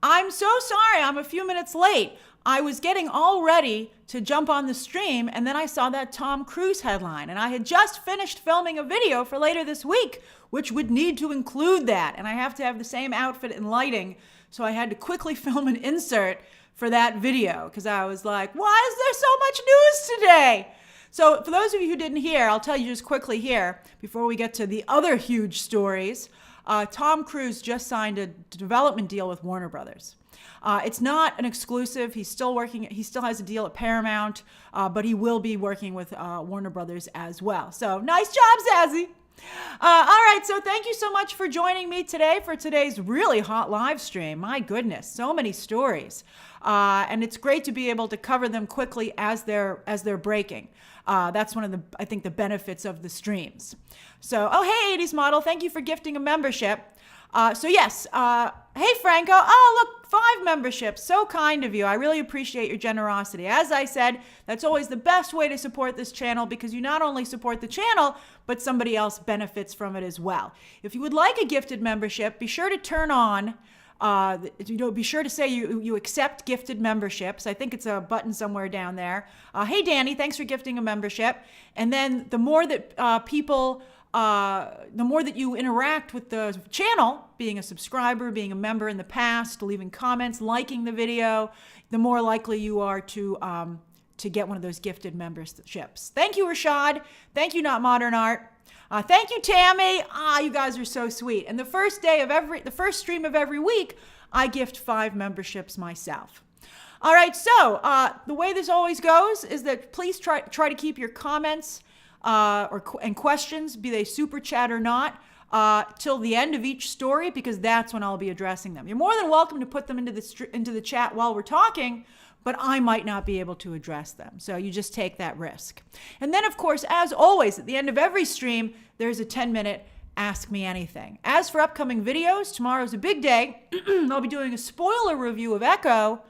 I'm so sorry, I'm a few minutes late. I was getting all ready to jump on the stream, and then I saw that Tom Cruise headline, and I had just finished filming a video for later this week, which would need to include that, and I have to have the same outfit and lighting, so I had to quickly film an insert for that video, because I was like, why is there so much news today? So for those of you who didn't hear, I'll tell you just quickly here, before we get to the other huge stories. Tom Cruise just signed a development deal with Warner Brothers. It's not an exclusive. He's still working. He still has a deal at Paramount, but he will be working with Warner Brothers as well. So nice job, Zazie. All right, so thank you so much for joining me today for today's really hot live stream. My goodness, so many stories. And it's great to be able to cover them quickly as they're breaking. That's one of the, I think, the benefits of the streams. So, oh, hey, 80s model, thank you for gifting a membership. So yes, hey, Franco, oh, look, 5 memberships. So kind of you. I really appreciate your generosity. As I said, that's always the best way to support this channel because you not only support the channel, but somebody else benefits from it as well. If you would like a gifted membership, be sure to turn on be sure to say you accept gifted memberships. I think it's a button somewhere down there. Hey, Danny, thanks for gifting a membership. And then the more that the more that you interact with the channel, being a subscriber, being a member in the past, leaving comments, liking the video, the more likely you are to get one of those gifted memberships. Thank you, Rashad. Thank you, Not Modern Art. Thank you, Tammy. You guys are so sweet. And the first stream of every week, I gift 5 memberships myself. All right, so the way this always goes is that please try to keep your comments and questions, be they super chat or not, till the end of each story, because that's when I'll be addressing them. You're more than welcome to put them into the chat while we're talking, but I might not be able to address them. So you just take that risk. And then, of course, as always, at the end of every stream, there's a 10-minute Ask Me Anything. As for upcoming videos, tomorrow's a big day. I'll be doing a spoiler review of Echo,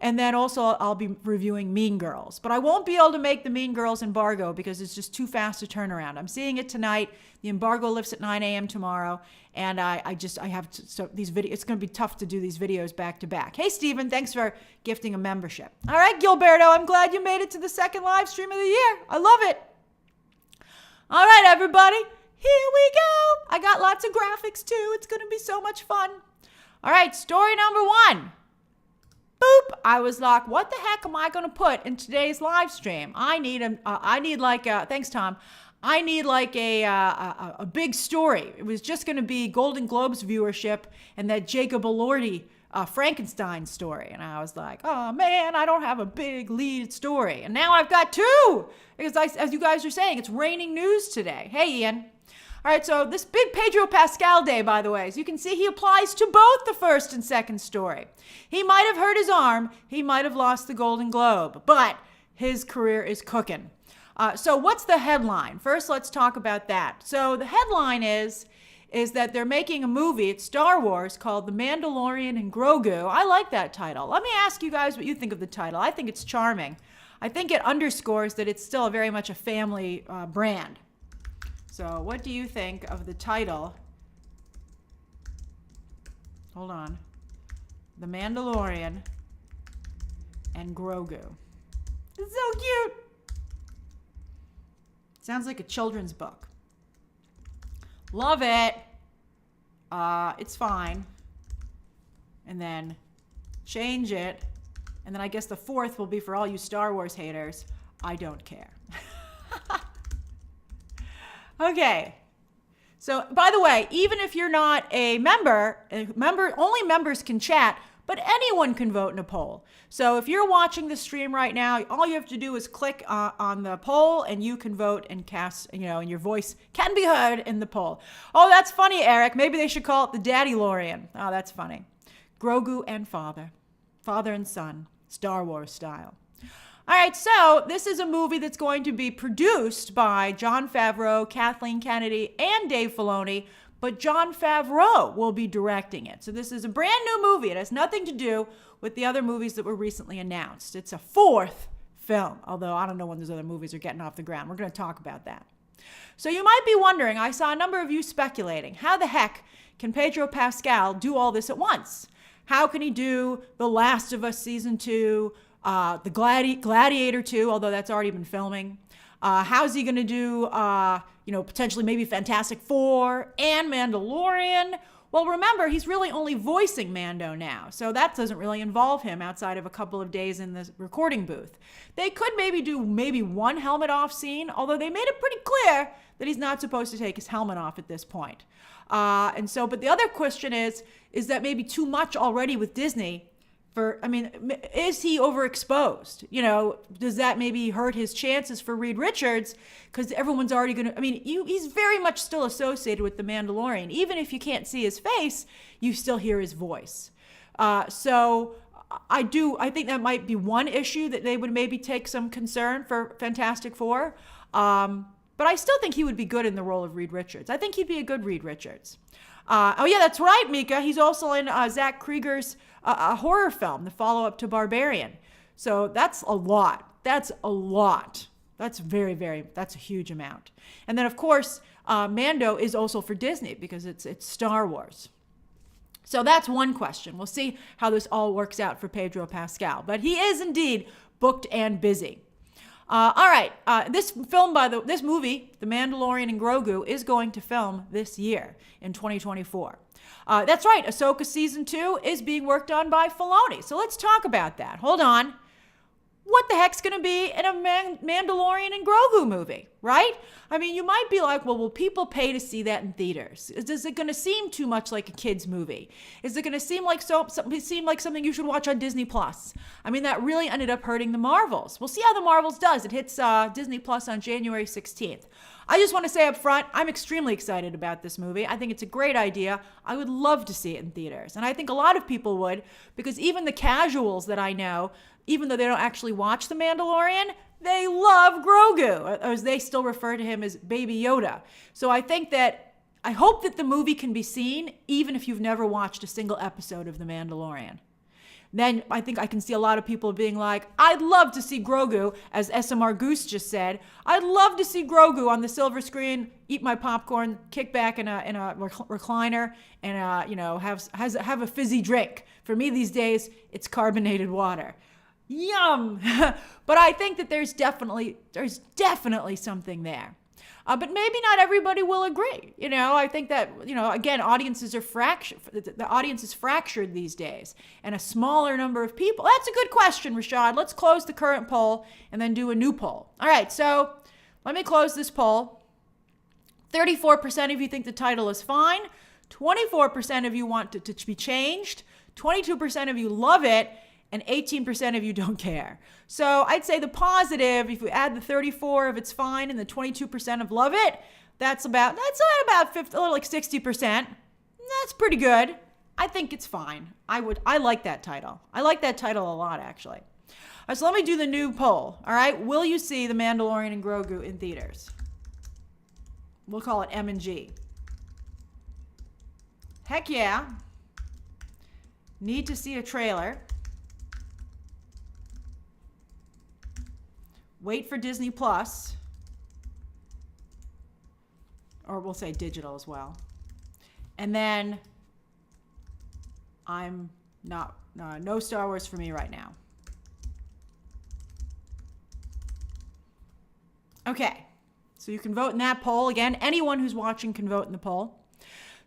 and then also I'll be reviewing Mean Girls. But I won't be able to make the Mean Girls embargo because it's just too fast to turn around. I'm seeing it tonight. The embargo lifts at 9 a.m. tomorrow. And I have to, so these videos, it's going to be tough to do these videos back to back. Hey, Steven, thanks for gifting a membership. All right, Gilberto, I'm glad you made it to the second live stream of the year. I love it. All right, everybody, here we go. I got lots of graphics too. It's going to be so much fun. All right, story number 1. Boop. I was like, what the heck am I going to put in today's live stream? I need thanks, Tom. I need like a big story. It was just going to be Golden Globes viewership and that Jacob Elordi Frankenstein story. And I was like, oh man, I don't have a big lead story. And now I've got 2 because as you guys are saying, it's raining news today. Hey, Ian. All right, so this big Pedro Pascal day, by the way, as you can see, he applies to both the first and second story. He might have hurt his arm. He might have lost the Golden Globe, but his career is cooking. So what's the headline? First, let's talk about that. So the headline is that they're making a movie at Star Wars called The Mandalorian and Grogu. I like that title. Let me ask you guys what you think of the title. I think it's charming. I think it underscores that it's still very much a family brand. So what do you think of the title? Hold on. The Mandalorian and Grogu. It's so cute. Sounds like a children's book. Love it. It's fine. And then change it. And then I guess the 4th will be for all you Star Wars haters. I don't care. Okay. So, by the way, even if you're not a member, only members can chat, but anyone can vote in a poll. So if you're watching the stream right now, all you have to do is click on the poll and you can vote and cast, and your voice can be heard in the poll. Oh, that's funny, Eric. Maybe they should call it the Daddy Lorian. Oh, that's funny. Grogu and father and son, Star Wars style. All right, so this is a movie that's going to be produced by Jon Favreau, Kathleen Kennedy, and Dave Filoni, but Jon Favreau will be directing it. So this is a brand new movie. It has nothing to do with the other movies that were recently announced. It's a 4th film, although I don't know when those other movies are getting off the ground. We're going to talk about that. So you might be wondering, I saw a number of you speculating, how the heck can Pedro Pascal do all this at once? How can he do The Last of Us Season 2, the Gladiator 2, although that's already been filming? How's he going to do, potentially maybe Fantastic Four and Mandalorian? Well, remember, he's really only voicing Mando now, so that doesn't really involve him outside of a couple of days in the recording booth. They could maybe do one helmet off scene, although they made it pretty clear that he's not supposed to take his helmet off at this point. But the other question is that maybe too much already with Disney? Is he overexposed? Does that maybe hurt his chances for Reed Richards? Because everyone's already he's very much still associated with The Mandalorian. Even if you can't see his face, you still hear his voice. So I think that might be one issue that they would maybe take some concern for Fantastic Four. But I still think he would be good in the role of Reed Richards. I think he'd be a good Reed Richards. That's right, Mika. He's also in Zach Krieger's a horror film, the follow-up to Barbarian. So that's a lot. That's a lot. That's that's a huge amount. And then, of course, Mando is also for Disney because it's Star Wars. So that's one question. We'll see how this all works out for Pedro Pascal. But he is indeed booked and busy. All right. This movie, The Mandalorian and Grogu, is going to film this year in 2024. That's right. Ahsoka Season 2 is being worked on by Filoni. So let's talk about that. Hold on. What the heck's going to be in a Mandalorian and Grogu movie, right? You might be like, well, will people pay to see that in theaters? Is it going to seem too much like a kid's movie? Is it going to seem like something you should watch on Disney Plus? That really ended up hurting the Marvels. We'll see how the Marvels does. It hits Disney Plus on January 16th. I just want to say up front, I'm extremely excited about this movie. I think it's a great idea. I would love to see it in theaters. And I think a lot of people would, because even the casuals that I know, even though they don't actually watch The Mandalorian, they love Grogu, as they still refer to him as Baby Yoda. So I hope that the movie can be seen even if you've never watched a single episode of The Mandalorian. Then I think I can see a lot of people being like, I'd love to see Grogu, as SMR Goose just said. I'd love to see Grogu on the silver screen, eat my popcorn, kick back in a recliner, and have a fizzy drink. For me these days, it's carbonated water. Yum! But I think that there's definitely something there. But maybe not everybody will agree. I think that, again, audiences are fractured. The audience is fractured these days. And a smaller number of people. That's a good question, Rashad. Let's close the current poll and then do a new poll. All right, so let me close this poll. 34% of you think the title is fine. 24% of you want it to be changed. 22% of you love it. And 18% of you don't care. So I'd say the positive, if we add the 34 of it's fine and the 22% of love it, that's about 50, a little like 60%. That's pretty good. I think it's fine. I like that title. I like that title a lot, actually. All right, so let me do the new poll. All right, will you see The Mandalorian and Grogu in theaters? We'll call it M and G. Heck yeah. Need to see a trailer. Wait for Disney Plus, or we'll say digital as well. And then no Star Wars for me right now. Okay, so you can vote in that poll. Again, anyone who's watching can vote in the poll.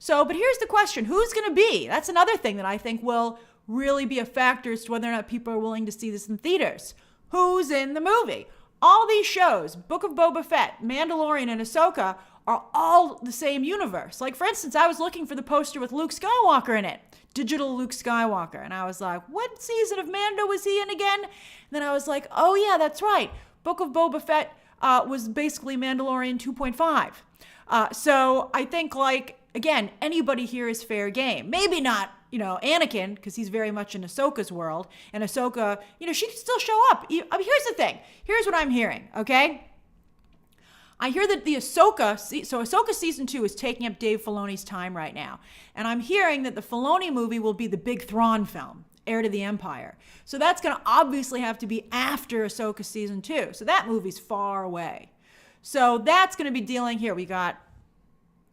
So, but here's the question, who's going to be? That's another thing that I think will really be a factor as to whether or not people are willing to see this in theaters. Who's in the movie? All these shows, Book of Boba Fett, Mandalorian, and Ahsoka, are all the same universe. Like, for instance, I was looking for the poster with Luke Skywalker in it, digital Luke Skywalker. And I was like, what season of Mando was he in again? And then I was like, oh yeah, that's right. Book of Boba Fett was basically Mandalorian 2.5. So I think, like, again, anybody here is fair game. Maybe not, Anakin, because he's very much in Ahsoka's world. And Ahsoka, she can still show up. Here's the thing. Here's what I'm hearing, okay? I hear that Ahsoka Season 2 is taking up Dave Filoni's time right now. And I'm hearing that the Filoni movie will be the big Thrawn film, Heir to the Empire. So that's going to obviously have to be after Ahsoka Season 2. So that movie's far away. So that's going to be dealing here. We got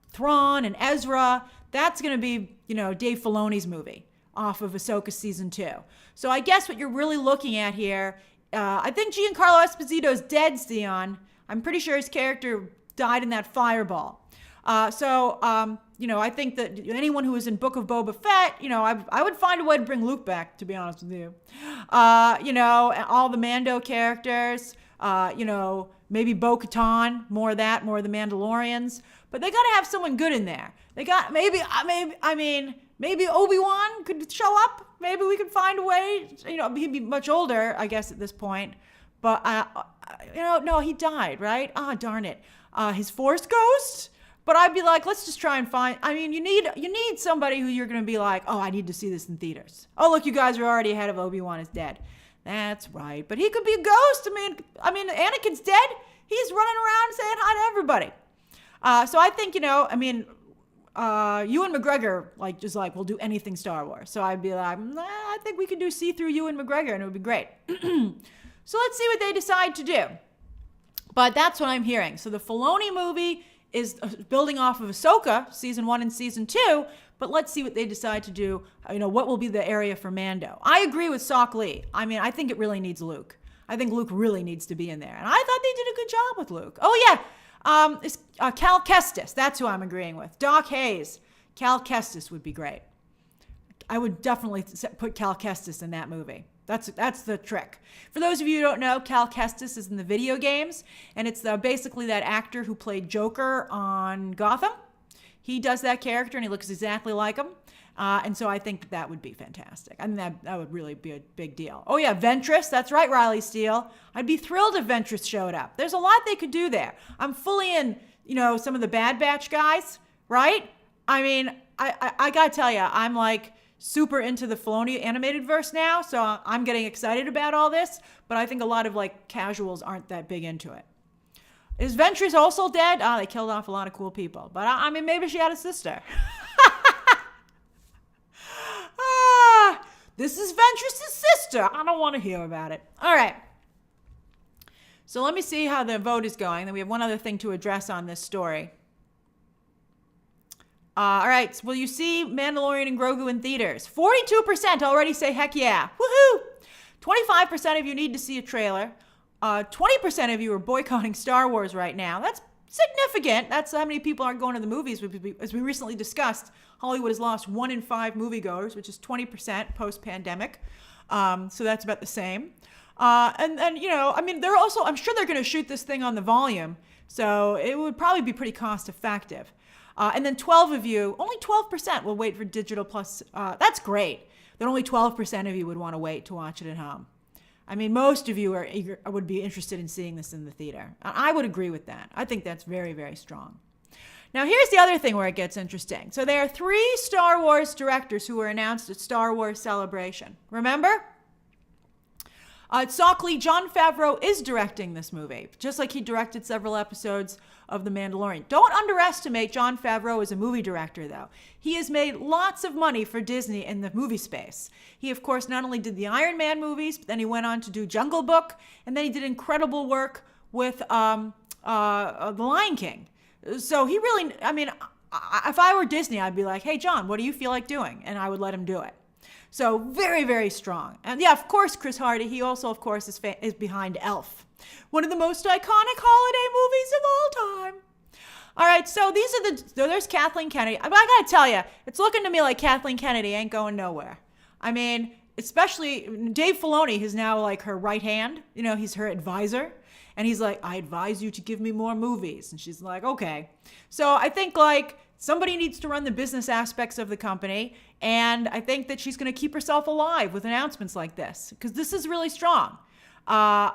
Thrawn and Ezra. That's going to be, Dave Filoni's movie. off of Ahsoka season 2. So I guess what you're really looking at here, I think Giancarlo Esposito's dead, Theon. I'm pretty sure his character died in that fireball. I think that anyone who was in Book of Boba Fett, I would find a way to bring Luke back, to be honest with you. All the Mando characters, maybe Bo-Katan, more of that, more of the Mandalorians. But they got to have someone good in there. They got, maybe Obi-Wan could show up. Maybe we could find a way, he'd be much older, I guess, at this point. But, no, he died, right? Ah, darn it. His Force Ghost? But I'd be like, let's just try and find, you need somebody who you're going to be like, oh, I need to see this in theaters. Oh, look, you guys are already ahead of Obi-Wan is dead. That's right. But he could be a ghost. Anakin's dead. He's running around saying hi to everybody. So I think, Ewan McGregor, will do anything Star Wars. So I'd be like, I think we can do see-through Ewan McGregor and it would be great. So let's see what they decide to do. But that's what I'm hearing. So the Filoni movie is building off of Ahsoka, season 1 and season 2, but let's see what they decide to do. What will be the area for Mando? I agree with Sok Lee. I think it really needs Luke. I think Luke really needs to be in there. And I thought they did a good job with Luke. Oh, yeah. It's Cal Kestis. That's who I'm agreeing with. Doc Hayes. Cal Kestis would be great. I would definitely put Cal Kestis in that movie. That's the trick. For those of you who don't know, Cal Kestis is in the video games, and it's basically that actor who played Joker on Gotham. He does that character, and he looks exactly like him. And so I think that would be fantastic. That would really be a big deal. Oh, yeah, Ventress. That's right, Riley Steele. I'd be thrilled if Ventress showed up. There's a lot they could do there. I'm fully in, some of the Bad Batch guys, right? I got to tell you, I'm like super into the Filoni animated verse now, so I'm getting excited about all this, but I think a lot of casuals aren't that big into it. Is Ventress also dead? They killed off a lot of cool people, but maybe she had a sister. This is Ventress' sister. I don't want to hear about it. All right. So let me see how the vote is going. Then we have one other thing to address on this story. All right. So will you see Mandalorian and Grogu in theaters? 42% already say heck yeah. Woohoo! 25% of you need to see a trailer. 20% of you are boycotting Star Wars right now. That's significant. That's how many people aren't going to the movies. As we recently discussed, Hollywood has lost 1 in 5 moviegoers, which is 20% post-pandemic. So that's about the same. They're also, I'm sure they're going to shoot this thing on the volume. So it would probably be pretty cost effective. And then 12 of you, only 12% will wait for digital plus. That's great. Then only 12% of you would want to wait to watch it at home. Most of you would be interested in seeing this in the theater. I would agree with that. I think that's very, very strong. Now, here's the other thing where it gets interesting. So there are 3 Star Wars directors who were announced at Star Wars Celebration. Remember? Sok Lee, Jon Favreau is directing this movie, just like he directed several episodes of The Mandalorian. Don't underestimate Jon Favreau as a movie director, though. He has made lots of money for Disney in the movie space. He, of course, not only did the Iron Man movies, but then he went on to do Jungle Book, and then he did incredible work with The Lion King. So he really, if I were Disney, I'd be like, hey, John, what do you feel like doing? And I would let him do it. So very, very strong. And yeah, of course, Chris Hardy, he also, of course, is behind Elf. One of the most iconic holiday movies of all time. All right, so there's Kathleen Kennedy. I got to tell you, it's looking to me like Kathleen Kennedy ain't going nowhere. Especially Dave Filoni is now like her right hand. He's her advisor. And he's like, I advise you to give me more movies. And she's like, okay. So I think somebody needs to run the business aspects of the company. And I think that she's going to keep herself alive with announcements like this, because this is really strong. I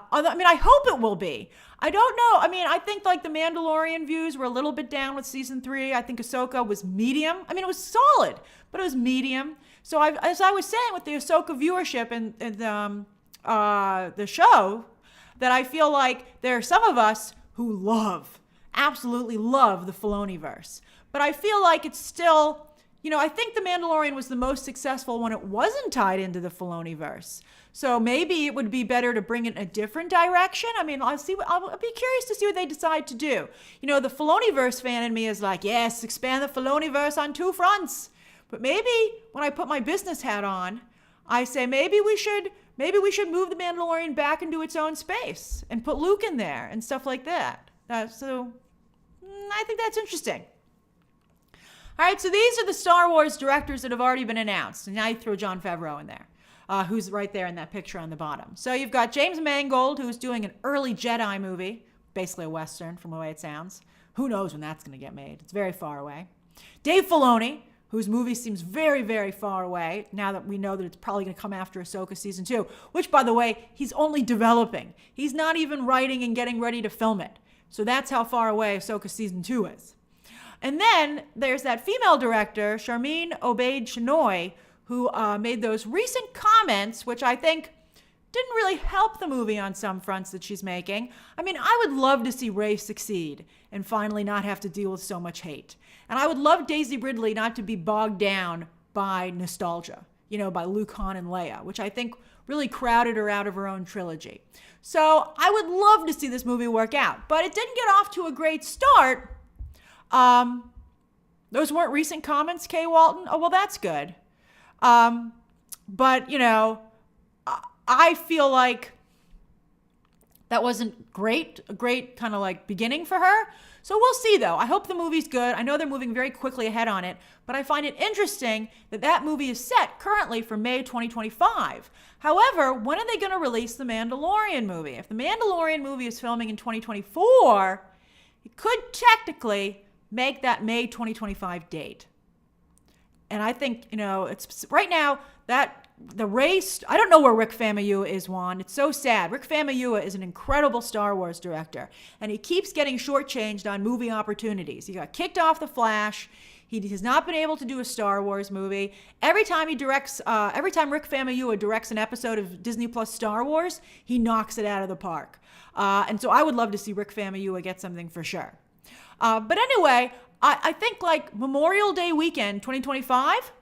hope it will be. I don't know. I think the Mandalorian views were a little bit down with season 3. I think Ahsoka was medium. It was solid, but it was medium. So as I was saying with the Ahsoka viewership and the show, that I feel like there are some of us who absolutely love the Filoniverse. But I feel like it's still, I think The Mandalorian was the most successful when it wasn't tied into the Filoniverse. So maybe it would be better to bring it in a different direction. I'll be curious to see what they decide to do. The Filoniverse fan in me is like, yes, expand the Filoniverse on 2 fronts. But maybe when I put my business hat on, I say maybe we should move the Mandalorian back into its own space and put Luke in there and stuff like that. So I think that's interesting. All right, so these are the Star Wars directors that have already been announced. And now you throw Jon Favreau in there, who's right there in that picture on the bottom. So you've got James Mangold, who's doing an early Jedi movie, basically a Western from the way it sounds. Who knows when that's going to get made? It's very far away. Dave Filoni, whose movie seems very, very far away, now that we know that it's probably going to come after Ahsoka Season 2, which, by the way, he's only developing. He's not even writing and getting ready to film it. So that's how far away Ahsoka Season 2 is. And then there's that female director, Sharmeen Obaid-Chinoy, who made those recent comments, which I think didn't really help the movie on some fronts that she's making. I mean, I would love to see Rey succeed and finally not have to deal with so much hate. And I would love Daisy Ridley not to be bogged down by nostalgia, by Luke, Han, and Leia, which I think really crowded her out of her own trilogy. So I would love to see this movie work out, but it didn't get off to a great start. Those weren't recent comments, Kay Walton. Oh, well, that's good. But, I feel like that wasn't a great kind of like beginning for her. So we'll see, though. I hope the movie's good. I know they're moving very quickly ahead on it, but I find it interesting that movie is set currently for May 2025. However, when are they going to release the Mandalorian movie? If the Mandalorian movie is filming in 2024, it could technically make that May 2025 date. And I think, it's right now that the race, I don't know where Rick Famuyiwa is, Juan. It's so sad. Rick Famuyiwa is an incredible Star Wars director, and he keeps getting shortchanged on movie opportunities. He got kicked off The Flash. He has not been able to do a Star Wars movie. Every time Rick Famuyiwa directs an episode of Disney Plus Star Wars, he knocks it out of the park. And so I would love to see Rick Famuyiwa get something for sure. But anyway, I think like Memorial Day weekend 2025,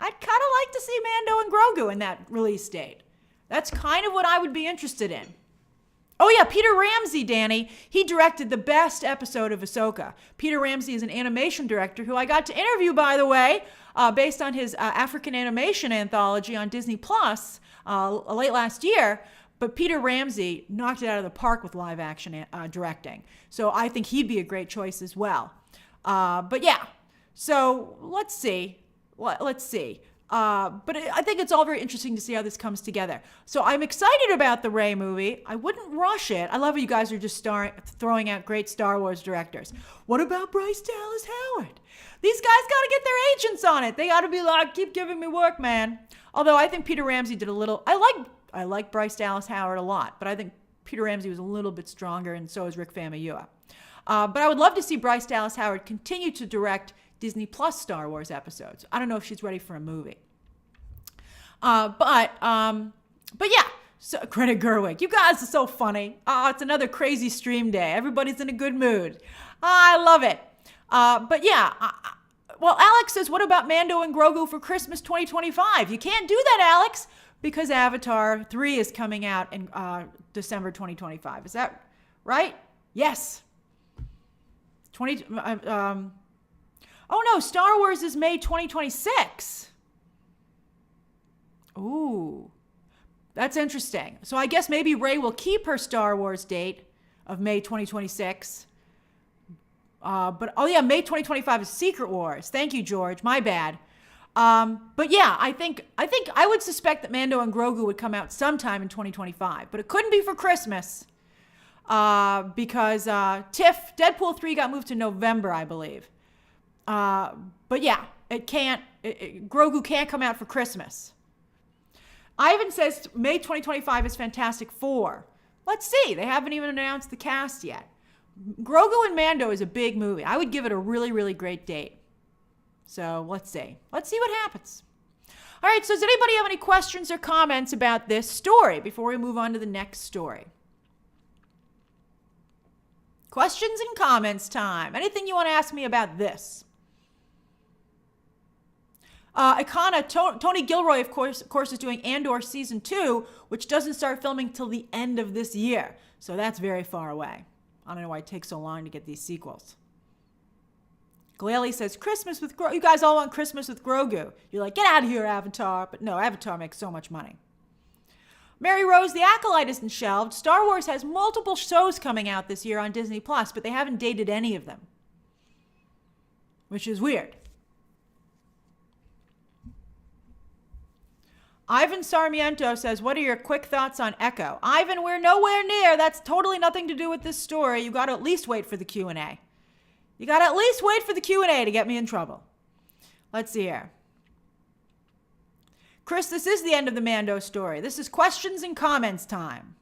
I'd kind of like to see Mando and Grogu in that release date. That's kind of what I would be interested in. Oh yeah, Peter Ramsey, Danny. He directed the best episode of Ahsoka. Peter Ramsey is an animation director who I got to interview, by the way, based on his African animation anthology on Disney Plus late last year. But Peter Ramsey knocked it out of the park with live action directing. So I think he'd be a great choice as well. But yeah, so let's see. Let's see. But I think it's all very interesting to see how this comes together. So I'm excited about the Rey movie. I wouldn't rush it. I love how you guys are just throwing out great Star Wars directors. What about Bryce Dallas Howard? These guys got to get their agents on it. They got to be like, keep giving me work, man. Although I think Peter Ramsey did a little, I like Bryce Dallas Howard a lot, but I think Peter Ramsey was a little bit stronger, and so is Rick Famuyiwa. But I would love to see Bryce Dallas Howard continue to direct Disney Plus Star Wars episodes. I don't know if she's ready for a movie. But yeah, so Greta Gerwig, you guys are so funny. It's another crazy stream day. Everybody's in a good mood. I love it. But yeah, well, Alex says, what about Mando and Grogu for Christmas 2025? You can't do that, Alex, because Avatar 3 is coming out in December 2025. Is that right? Yes. Oh no, Star Wars is May 2026. Ooh, that's interesting. So I guess maybe Rey will keep her Star Wars date of May 2026. But oh yeah, May 2025 is Secret Wars. Thank you, George. My bad. But yeah, I think I would suspect that Mando and Grogu would come out sometime in 2025, but it couldn't be for Christmas. Because Deadpool 3 got moved to November, I believe. But yeah, Grogu can't come out for Christmas. Ivan says May 2025 is Fantastic Four. Let's see. They haven't even announced the cast yet. Grogu and Mando is a big movie. I would give it a really, really great date. So let's see. Let's see what happens. All right, so does anybody have any questions or comments about this story before we move on to the next story? Questions and comments time. Anything you want to ask me about this? Ikana, Tony Gilroy, of course, is doing Andor Season 2, which doesn't start filming till the end of this year. So that's very far away. I don't know why it takes so long to get these sequels. Glalie says, Christmas with Grogu. You guys all want Christmas with Grogu. You're like, get out of here, Avatar. But no, Avatar makes so much money. Mary Rose, The Acolyte isn't shelved. Star Wars has multiple shows coming out this year on Disney+, but they haven't dated any of them, which is weird. Ivan Sarmiento says, what are your quick thoughts on Echo? Ivan, we're nowhere near. That's totally nothing to do with this story. You got to at least wait for the Q&A. You got to at least wait for the Q&A to get me in trouble. Let's see here. Chris, this is the end of the Mando story. This is questions and comments time.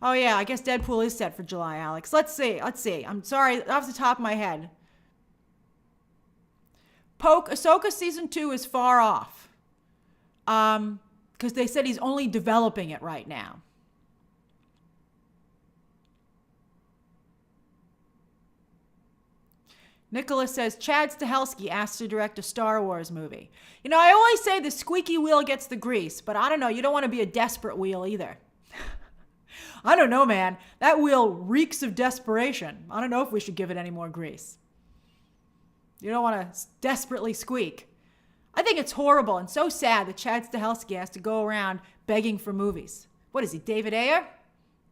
Oh, yeah, I guess Deadpool is set for July, Alex. Let's see. I'm sorry, off the top of my head. Ahsoka Season 2 is far off. Because they said he's only developing it right now. Nicholas says, Chad Stahelski asked to direct a Star Wars movie. You know, I always say the squeaky wheel gets the grease, but I don't know. You don't want to be a desperate wheel either. I don't know, man. That wheel reeks of desperation. I don't know if we should give it any more grease. You don't want to desperately squeak. I think it's horrible and so sad that Chad Stahelski has to go around begging for movies. What is he, David Ayer?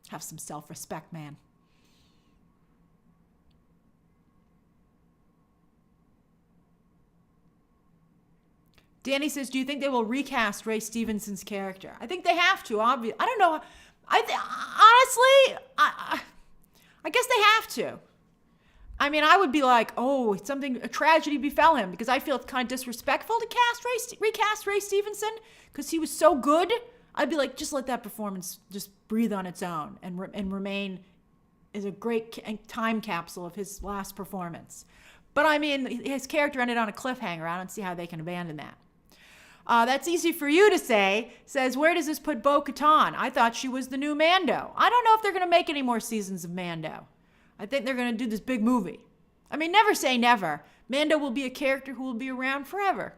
Have some self-respect, man. Danny says, do you think they will recast Ray Stevenson's character? I think they have to, obviously. I don't know. Honestly, I guess they have to. I mean, I would be like, oh, a tragedy befell him, because I feel it's kind of disrespectful to recast Ray Stevenson because he was so good. I'd be like, just let that performance just breathe on its own and remain as a great time capsule of his last performance. But I mean, his character ended on a cliffhanger. I don't see how they can abandon that. That's easy for you to say. Says, where does this put Bo-Katan? I thought she was the new Mando. I don't know if they're going to make any more seasons of Mando. I think they're going to do this big movie. I mean, never say never. Mando will be a character who will be around forever.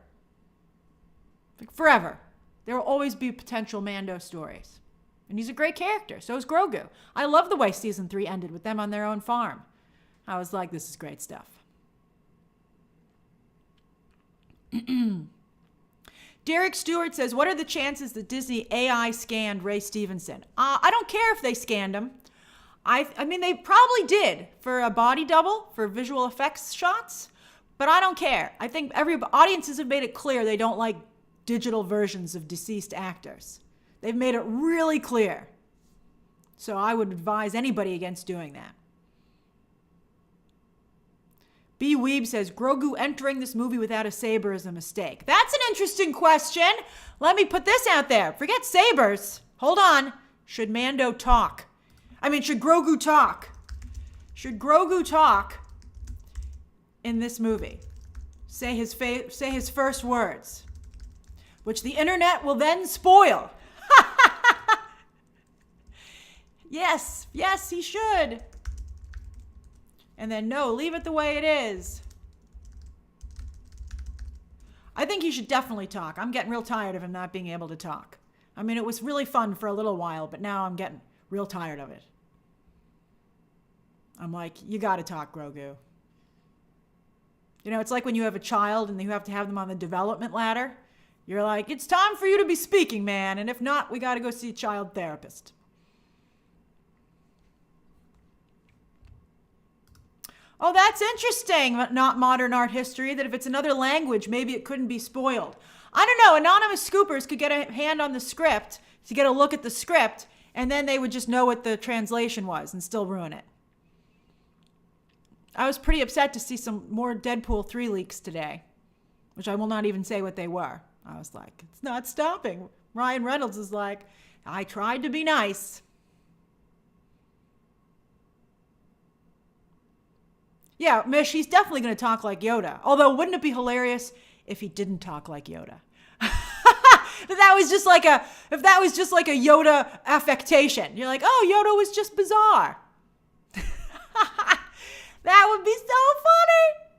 Like forever. There will always be potential Mando stories. And he's a great character. So is Grogu. I love the way season 3 ended with them on their own farm. I was like, this is great stuff. Derek Stewart says, what are the chances that Disney AI scanned Ray Stevenson? I don't care if they scanned him. I mean, they probably did for a body double, for visual effects shots, but I don't care. I think audiences have made it clear they don't like digital versions of deceased actors. They've made it really clear. So I would advise anybody against doing that. B. Weeb says, Grogu entering this movie without a saber is a mistake. That's an interesting question. Let me put this out there. Forget sabers. Hold on. Should Mando talk? Should Grogu talk? Should Grogu talk in this movie? Say his first words, which the internet will then spoil. Yes, he should. And then, no, leave it the way it is. I think he should definitely talk. I'm getting real tired of him not being able to talk. I mean, it was really fun for a little while, but now I'm getting real tired of it. I'm like, you got to talk, Grogu. You know, it's like when you have a child and you have to have them on the development ladder. You're like, it's time for you to be speaking, man. And if not, we got to go see a child therapist. Oh, that's interesting, not modern art history, that if it's another language, maybe it couldn't be spoiled. I don't know. Anonymous scoopers could get a hand on the script to get a look at the script, and then they would just know what the translation was and still ruin it. I was pretty upset to see some more Deadpool 3 leaks today, which I will not even say what they were. I was like, it's not stopping. Ryan Reynolds is like, I tried to be nice. Yeah, Mish, he's definitely going to talk like Yoda. Although, wouldn't it be hilarious if he didn't talk like Yoda? If that was just like a Yoda affectation. You're like, oh, Yoda was just bizarre. That would be so funny.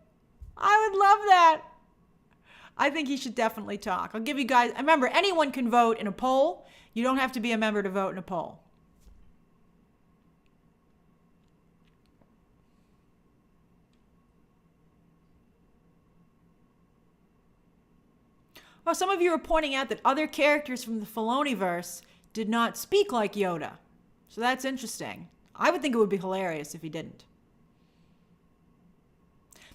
I would love that. I think he should definitely talk. I'll give you guys, remember, anyone can vote in a poll. You don't have to be a member to vote in a poll. Oh, some of you are pointing out that other characters from the Filoniverse did not speak like Yoda. So that's interesting. I would think it would be hilarious if he didn't.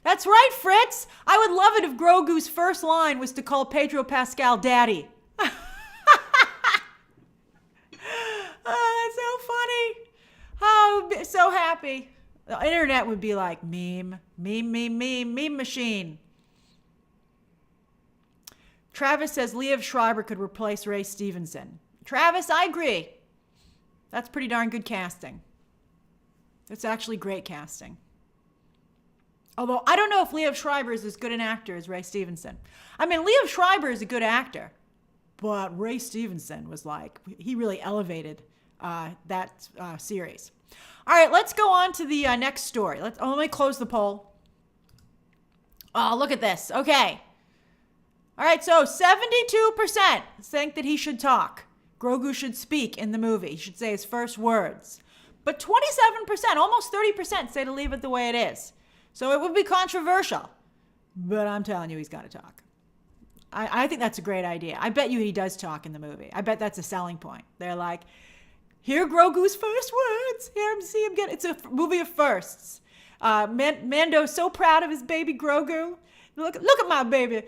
That's right, Fritz. I would love it if Grogu's first line was to call Pedro Pascal daddy. Oh, that's so funny. Oh, I'm so happy. The internet would be like, meme machine. Travis says Liev Schreiber could replace Ray Stevenson. Travis, I agree. That's pretty darn good casting. It's actually great casting. Although I don't know if Liev Schreiber is as good an actor as Ray Stevenson. I mean, Liev Schreiber is a good actor, but Ray Stevenson was like, he really elevated that series. All right, let's go on to the next story. Let me close the poll. Oh, look at this. Okay. All right, so 72% think that he should talk. Grogu should speak in the movie. He should say his first words. But 27%, almost 30%, say to leave it the way it is. So it would be controversial. But I'm telling you, he's got to talk. I think that's a great idea. I bet you he does talk in the movie. I bet that's a selling point. They're like, hear Grogu's first words. Hear him, see him get. It's a movie of firsts. Mando's so proud of his baby Grogu. Look at my baby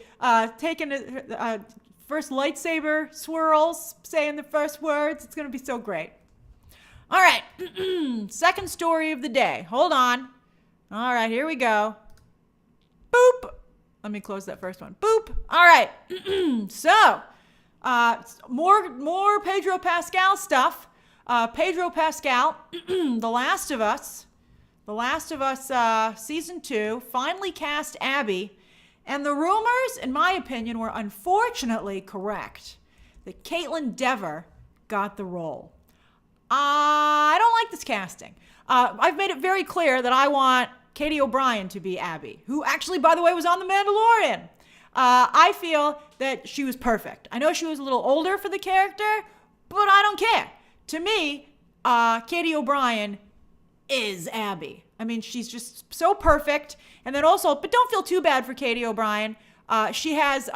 taking the first lightsaber swirls, saying the first words. It's going to be so great. All right. Second story of the day. Hold on. All right, here we go. Boop. Let me close that first one. Boop. All right. So, more Pedro Pascal stuff. Pedro Pascal, The Last of Us. The Last of Us season 2 finally cast Abby. And the rumors, in my opinion, were unfortunately correct. That Kaitlyn Dever got the role. I don't like this casting. I've made it very clear that I want Katie O'Brien to be Abby, who actually, by the way, was on The Mandalorian. I feel that she was perfect. I know she was a little older for the character, but I don't care. To me, Katie O'Brien is Abby. I mean, she's just so perfect. And then also, but don't feel too bad for Katie O'Brien. She has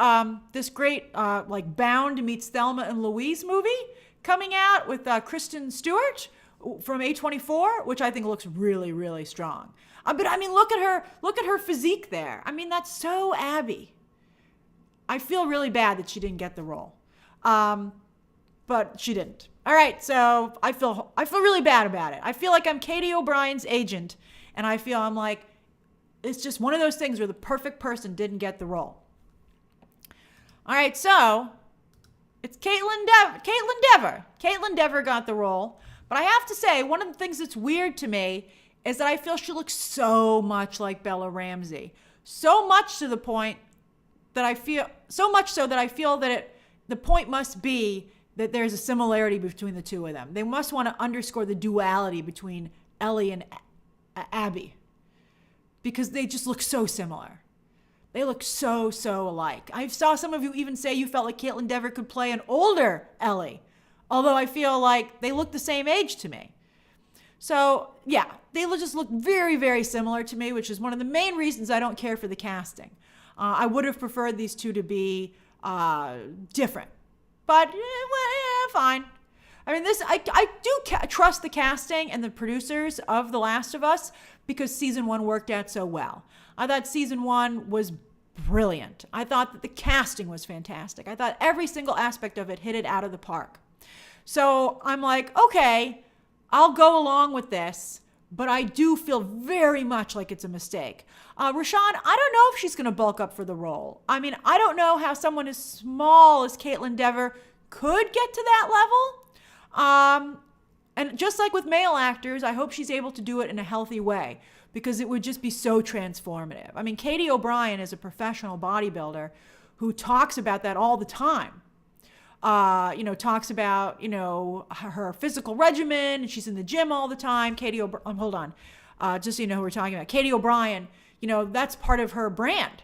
this great like Bound meets Thelma and Louise movie coming out with Kristen Stewart from A24, which I think looks really, really strong. But I mean, look at her physique there. I mean, that's so Abby. I feel really bad that she didn't get the role, but she didn't. All right, so I feel really bad about it. I feel like I'm Katie O'Brien's agent, and I feel I'm like, it's just one of those things where the perfect person didn't get the role. All right, so it's Kaitlyn Dever. Kaitlyn Dever got the role, but I have to say, one of the things that's weird to me is that I feel she looks so much like Bella Ramsey. So much to the point that I feel, so much so that I feel that the point must be that there's a similarity between the two of them. They must want to underscore the duality between Ellie and Abby, because they just look so similar. They look so alike. I saw some of you even say you felt like Kaitlyn Dever could play an older Ellie, although I feel like they look the same age to me. So yeah, they just look very, very similar to me, which is one of the main reasons I don't care for the casting. I would have preferred these two to be different. But fine. I mean, I do trust the casting and the producers of The Last of Us because season 1 worked out so well. I thought season 1 was brilliant. I thought that the casting was fantastic. I thought every single aspect of it hit it out of the park. So I'm like, okay, I'll go along with this, but I do feel very much like it's a mistake. Rashad, I don't know if she's going to bulk up for the role. I mean, I don't know how someone as small as Kaitlyn Dever could get to that level. And just like with male actors, I hope she's able to do it in a healthy way because it would just be so transformative. I mean, Katie O'Brien is a professional bodybuilder who talks about that all the time. Talks about, her physical regimen, and she's in the gym all the time. Hold on. Just so you know who we're talking about. Katie O'Brien, that's part of her brand.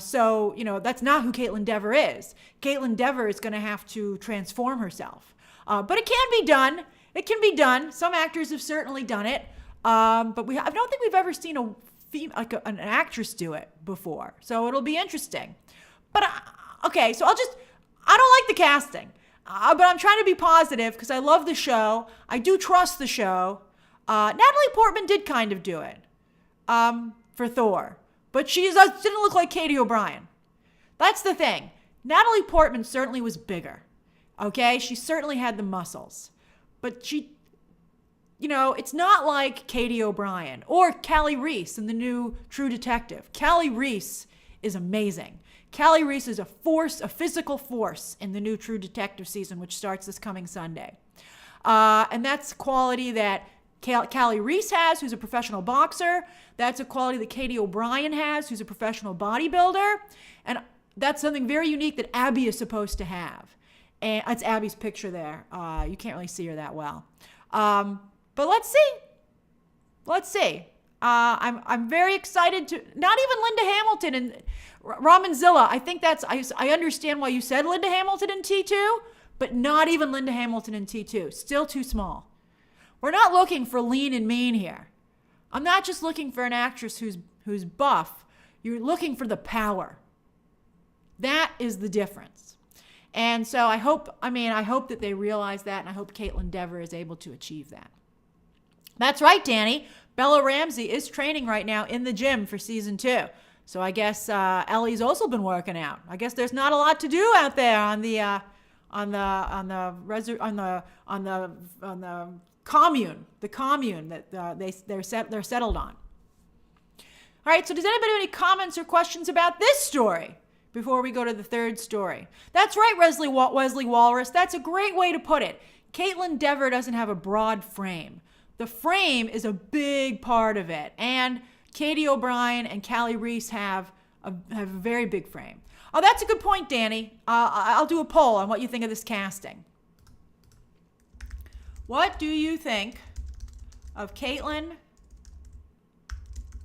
So that's not who Kaitlyn Dever is. Kaitlyn Dever is going to have to transform herself. But it can be done. It can be done. Some actors have certainly done it. But I don't think we've ever seen an actress do it before. So it'll be interesting. But, okay, so I don't like the casting, but I'm trying to be positive because I love the show. I do trust the show. Natalie Portman did kind of do it for Thor, but she didn't look like Katie O'Brien. That's the thing. Natalie Portman certainly was bigger. Okay, she certainly had the muscles, but she, it's not like Katie O'Brien or Callie Reese in the new True Detective. Callie Reese is amazing. Callie Reese is a physical force in the new True Detective season, which starts this coming Sunday. And that's quality that Callie Reese has, who's a professional boxer. That's a quality that Katie O'Brien has, who's a professional bodybuilder. And that's something very unique that Abby is supposed to have. And it's Abby's picture there. You can't really see her that well. But let's see. Let's see. I'm very excited to, not even Linda Hamilton and Ramanzilla. I think I understand why you said Linda Hamilton in T2, but not even Linda Hamilton in T2. Still too small. We're not looking for lean and mean here. I'm not just looking for an actress who's buff. You're looking for the power. That is the difference. And so I hope that they realize that, and I hope Kaitlyn Dever is able to achieve that. That's right, Danny. Bella Ramsey is training right now in the gym for season 2. So I guess Ellie's also been working out. I guess there's not a lot to do out there on the commune that they're settled on. All right. So does anybody have any comments or questions about this story before we go to the third story? That's right, Wesley Walrus. That's a great way to put it. Kaitlyn Dever doesn't have a broad frame. The frame is a big part of it. And Katie O'Brien and Callie Reese have a very big frame. Oh, that's a good point, Danny. I'll do a poll on what you think of this casting. What do you think of Kaitlyn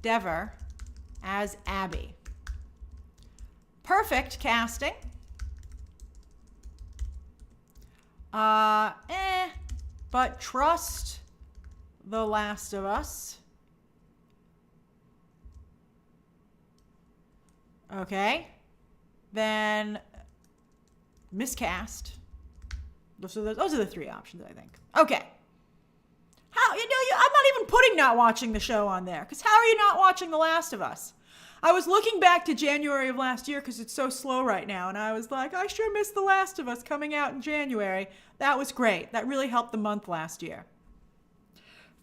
Dever as Abby? Perfect casting. But trust The Last of Us. Okay. Then miscast. Those are the 3 options, I think. Okay. I'm not even putting not watching the show on there, because how are you not watching The Last of Us? I was looking back to January of last year because it's so slow right now, and I was like, I sure miss The Last of Us coming out in January. That was great. That really helped the month last year.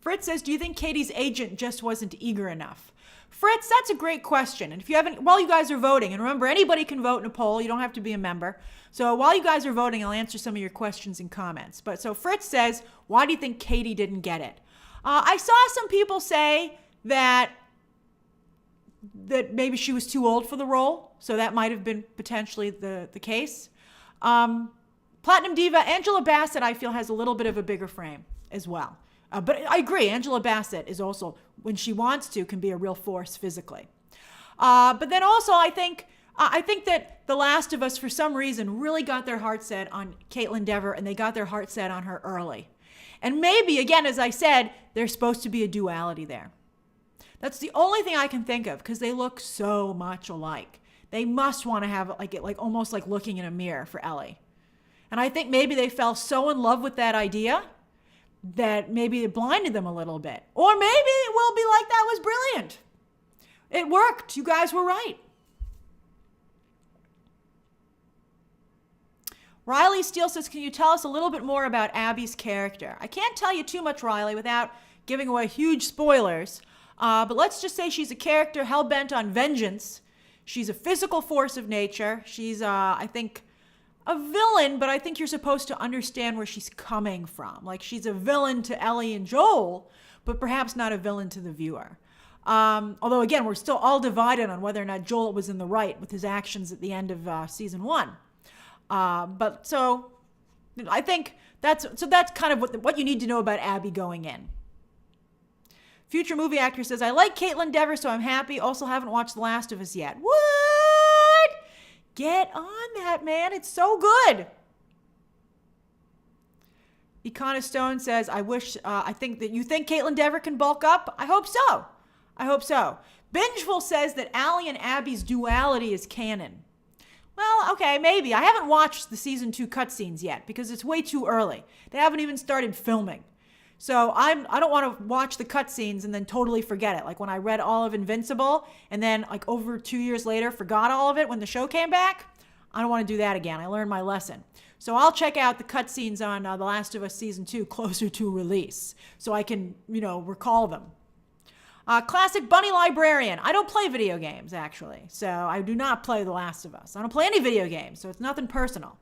Fritz says, do you think Katie's agent just wasn't eager enough? Fritz, that's a great question. And if you haven't, while you guys are voting, and remember, anybody can vote in a poll. You don't have to be a member. So while you guys are voting, I'll answer some of your questions and comments. But so Fritz says, why do you think Katie didn't get it? I saw some people say that maybe she was too old for the role. So that might have been potentially the case. Platinum Diva, Angela Bassett, I feel, has a little bit of a bigger frame as well. But I agree, Angela Bassett is also, when she wants to, can be a real force physically. But then also, I think that The Last of Us, for some reason, really got their heart set on Kaitlyn Dever, and they got their heart set on her early. And maybe, again, as I said, there's supposed to be a duality there. That's the only thing I can think of, because they look so much alike. They must want to have almost like looking in a mirror for Ellie. And I think maybe they fell so in love with that idea that maybe it blinded them a little bit. Or maybe it will be like, that was brilliant. It worked. You guys were right. Riley Steele says, can you tell us a little bit more about Abby's character? I can't tell you too much, Riley, without giving away huge spoilers. But let's just say she's a character hell-bent on vengeance. She's a physical force of nature. She's, I think, a villain, but I think you're supposed to understand where she's coming from. Like, she's a villain to Ellie and Joel, but perhaps not a villain to the viewer. Although, again, we're still all divided on whether or not Joel was in the right with his actions at the end of season 1. But so I think that's kind of what you need to know about Abby going in. Future movie actor says, I like Kaitlyn Dever, so I'm happy. Also haven't watched The Last of Us yet. What? Get on that, man. It's so good. Econa Stone says, I think that you think Kaitlyn Dever can bulk up? I hope so. I hope so. Bingeful says that Allie and Abby's duality is canon. Well, okay, maybe. I haven't watched the season 2 cutscenes yet because it's way too early. They haven't even started filming. So I don't want to watch the cutscenes and then totally forget it. Like when I read all of Invincible and then like over 2 years later forgot all of it when the show came back. I don't want to do that again. I learned my lesson. So I'll check out the cutscenes on The Last of Us Season 2 closer to release so I can, recall them. Classic Bunny Librarian. I don't play video games, actually. So I do not play The Last of Us. I don't play any video games, so it's nothing personal.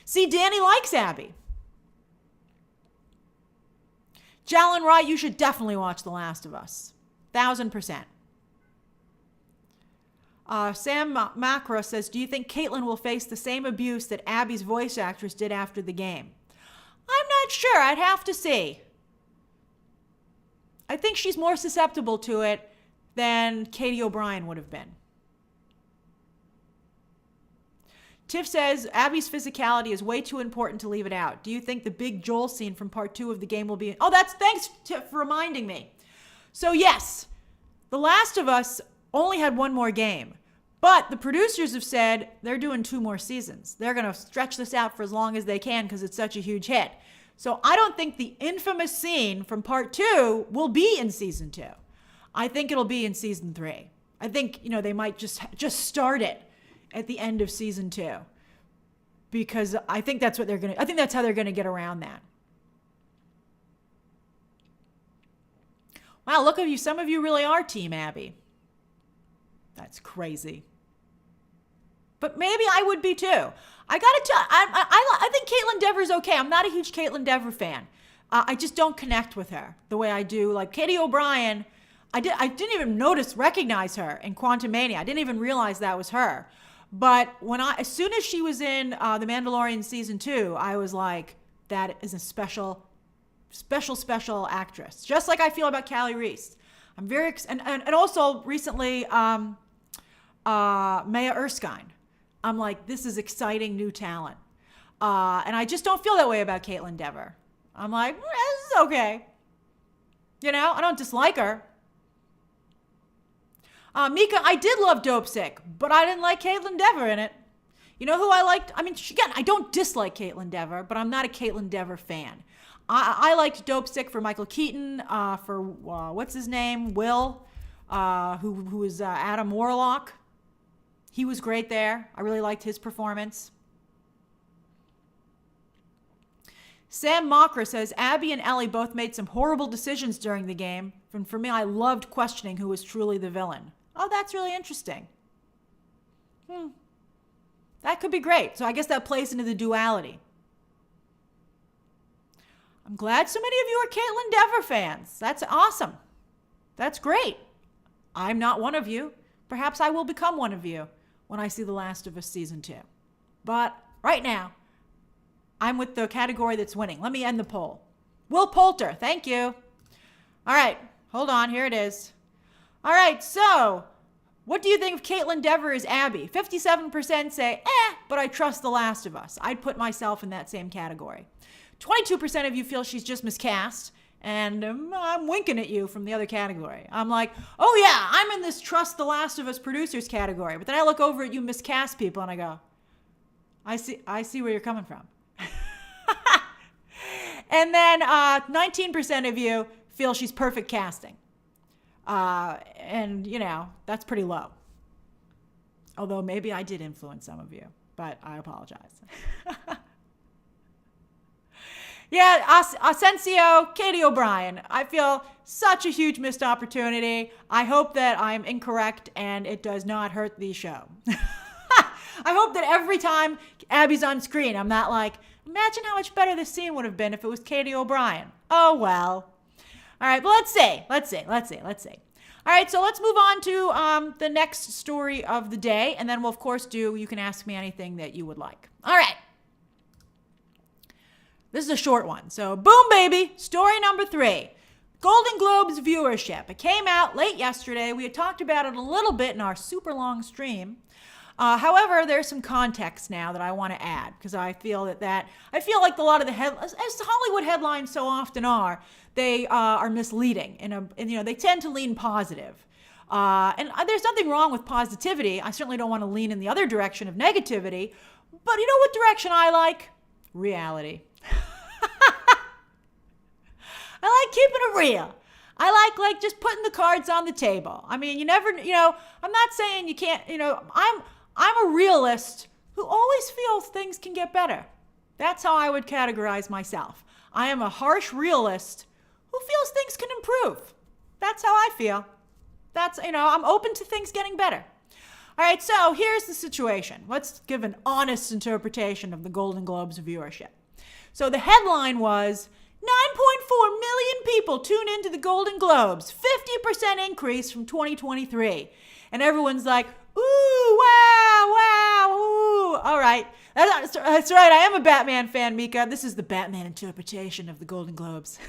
See, Danny likes Abby. Jalen Wright, you should definitely watch The Last of Us. 1000%. Sam Macra says, do you think Kaitlyn will face the same abuse that Abby's voice actress did after the game? I'm not sure. I'd have to see. I think she's more susceptible to it than Katie O'Brien would have been. Tiff says, Abby's physicality is way too important to leave it out. Do you think the big Joel scene from part 2 of the game will be... Oh, thanks Tiff for reminding me. So yes, The Last of Us only had one more game. But the producers have said they're doing 2 more seasons. They're going to stretch this out for as long as they can because it's such a huge hit. So I don't think the infamous scene from part 2 will be in season 2. I think it'll be in season 3. I think, they might just start it at the end of season 2. Because I think that's what I think that's how they're going to get around that. Wow, look at you. Some of you really are Team Abby. That's crazy. But maybe I would be too. I gotta tell, I think Kaitlyn Dever's okay. I'm not a huge Kaitlyn Dever fan. I just don't connect with her the way I do. Like Katie O'Brien, I didn't even recognize her in Quantumania. I didn't even realize that was her. But as soon as she was in The Mandalorian season 2, I was like, that is a special actress. Just like I feel about Callie Reese. I'm very, and also recently, Maya Erskine. I'm like, this is exciting new talent. And I just don't feel that way about Kaitlyn Dever. I'm like, this is okay. I don't dislike her. Mika, I did love Dope Sick, but I didn't like Kaitlyn Dever in it. You know who I liked? I mean, again, I don't dislike Kaitlyn Dever, but I'm not a Kaitlyn Dever fan. I liked Dope Sick for Michael Keaton, for what's his name? Will, who is Adam Warlock. He was great there. I really liked his performance. Sam Mockra says, Abby and Ellie both made some horrible decisions during the game. And for me, I loved questioning who was truly the villain. Oh, that's really interesting. That could be great. So I guess that plays into the duality. I'm glad so many of you are Kaitlyn Dever fans. That's awesome. That's great. I'm not one of you. Perhaps I will become one of you when I see The Last of Us Season 2. But right now, I'm with the category that's winning. Let me end the poll. Will Poulter, thank you. All right, hold on, here it is. All right, so what do you think of Kaitlyn Dever as Abby? 57% say, but I trust The Last of Us. I'd put myself in that same category. 22% of you feel she's just miscast, and I'm winking at you from the other category. I'm like, oh yeah, I'm in this trust The Last of Us producers category. But then I look over at you miscast people and I go, I see where you're coming from. And then 19% of you feel she's perfect casting. And that's pretty low. Although maybe I did influence some of you, but I apologize. Yeah, Asensio, Katie O'Brien. I feel such a huge missed opportunity. I hope that I'm incorrect and it does not hurt the show. I hope that every time Abby's on screen, I'm not like, imagine how much better this scene would have been if it was Katie O'Brien. Oh, well. All right, well, let's see. All right, so let's move on to the next story of the day. And then we'll, of course, you can ask me anything that you would like. All right. This is a short one. So boom, baby. Story number 3. Golden Globes viewership. It came out late yesterday. We had talked about it a little bit in our super long stream. However, there's some context now that I want to add because I feel like a lot of the headlines, as Hollywood headlines so often are, they are misleading. They tend to lean positive. And there's nothing wrong with positivity. I certainly don't want to lean in the other direction of negativity. But you know what direction I like? Reality. I like keeping it real. I like just putting the cards on the table. I mean, you never, I'm not saying you can't, I'm a realist who always feels things can get better. That's how I would categorize myself. I am a harsh realist who feels things can improve. That's how I feel. That's, I'm open to things getting better. All right, so here's the situation. Let's give an honest interpretation of the Golden Globes viewership. So the headline was 9.4 million people tune into the Golden Globes, 50% increase from 2023. And everyone's like, ooh, wow, ooh. All right, that's right, I am a Batman fan, Mika. This is the Batman interpretation of the Golden Globes.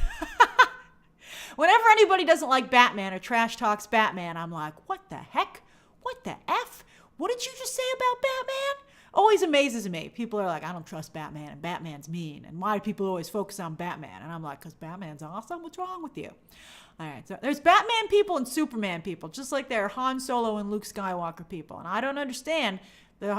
Whenever anybody doesn't like Batman or trash talks Batman, I'm like, what the heck? What the F? What did you just say about Batman? Always amazes me. People are like, I don't trust Batman, and Batman's mean. And why do people always focus on Batman? And I'm like, because Batman's awesome. What's wrong with you? All right, so there's Batman people and Superman people, just like there are Han Solo and Luke Skywalker people. And I don't understand the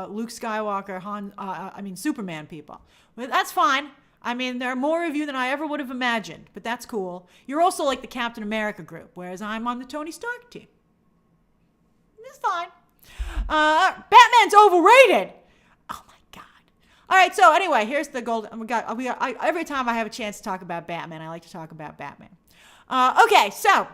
Luke Skywalker, Superman people. But that's fine. I mean, there are more of you than I ever would have imagined, but that's cool. You're also like the Captain America group, whereas I'm on the Tony Stark team. It's fine. Batman's overrated. Oh my God. All right. So anyway, here's the golden. Every time I have a chance to talk about Batman, I like to talk about Batman. Okay. So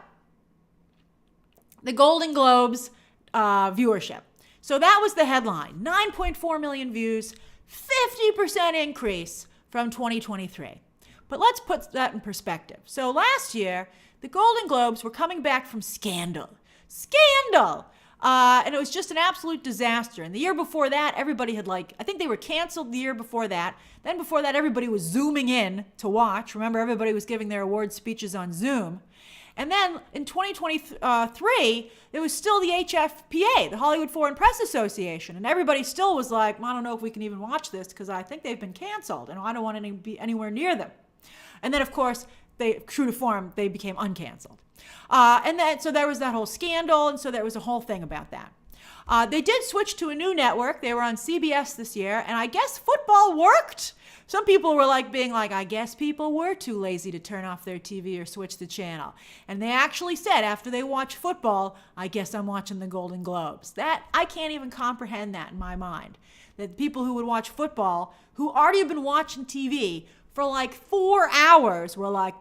the Golden Globes viewership. So that was the headline. 9.4 million views, 50% increase from 2023. But let's put that in perspective. So last year, the Golden Globes were coming back from scandal. And it was just an absolute disaster. And the year before that, everybody had I think they were canceled the year before that. Then before that, everybody was Zooming in to watch. Remember, everybody was giving their award speeches on Zoom. And then in 2023, it was still the HFPA, the Hollywood Foreign Press Association. And everybody still was like, I don't know if we can even watch this because I think they've been canceled and I don't want to be anywhere near them. And then, of course, true to form, they became uncanceled. So there was that whole scandal, and so there was a whole thing about that. They did switch to a new network. They were on CBS this year, and I guess football worked. Some people were I guess people were too lazy to turn off their TV or switch the channel. And they actually said after they watched football, I guess I'm watching the Golden Globes. That, I can't even comprehend that in my mind. That people who would watch football, who already have been watching TV for 4 hours, were like,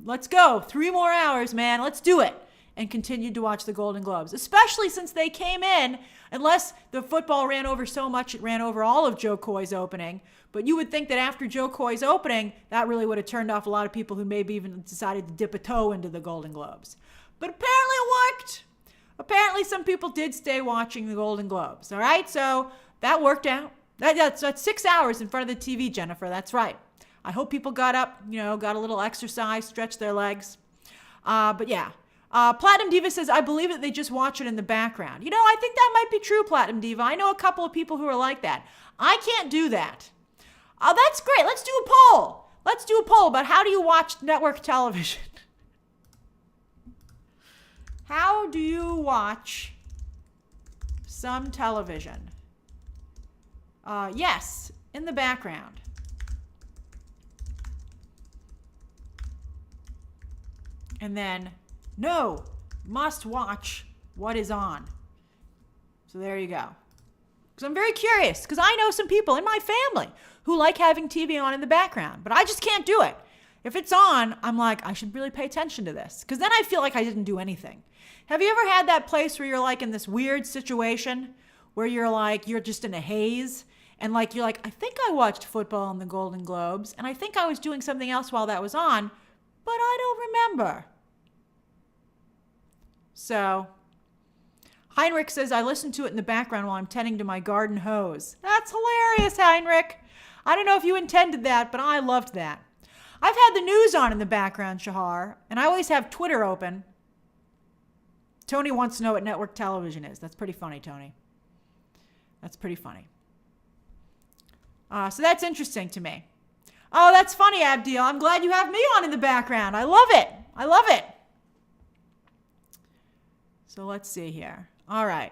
let's go, 3 more hours, man, let's do it. And continued to watch the Golden Globes, especially since they came in, unless the football ran over so much, it ran over all of Joe Coy's opening. But you would think that after Joe Coy's opening, that really would have turned off a lot of people who maybe even decided to dip a toe into the Golden Globes. But apparently it worked. Apparently some people did stay watching the Golden Globes, all right? So that worked out. That's 6 hours in front of the TV, Jennifer, that's right. I hope people got up, got a little exercise, stretched their legs. But yeah. Platinum Diva says, I believe that they just watch it in the background. I think that might be true, Platinum Diva. I know a couple of people who are like that. I can't do that. Oh, that's great. Let's do a poll. Let's do a poll about how do you watch network television? How do you watch some television? Yes, in the background. And then, no, must watch what is on. So there you go. Because I'm very curious, because I know some people in my family who like having TV on in the background, but I just can't do it. If it's on, I'm like, I should really pay attention to this, because then I feel like I didn't do anything. Have you ever had that place where you're in this weird situation where you're just in a haze, and you're like, I think I watched football in the Golden Globes, and I think I was doing something else while that was on, but I don't remember. So, Heinrich says, I listen to it in the background while I'm tending to my garden hose. That's hilarious, Heinrich. I don't know if you intended that, but I loved that. I've had the news on in the background, Shahar, and I always have Twitter open. Tony wants to know what network television is. That's pretty funny, Tony. That's pretty funny. So that's interesting to me. Oh, that's funny, Abdiel. I'm glad you have me on in the background. I love it. I love it. So let's see here. All right.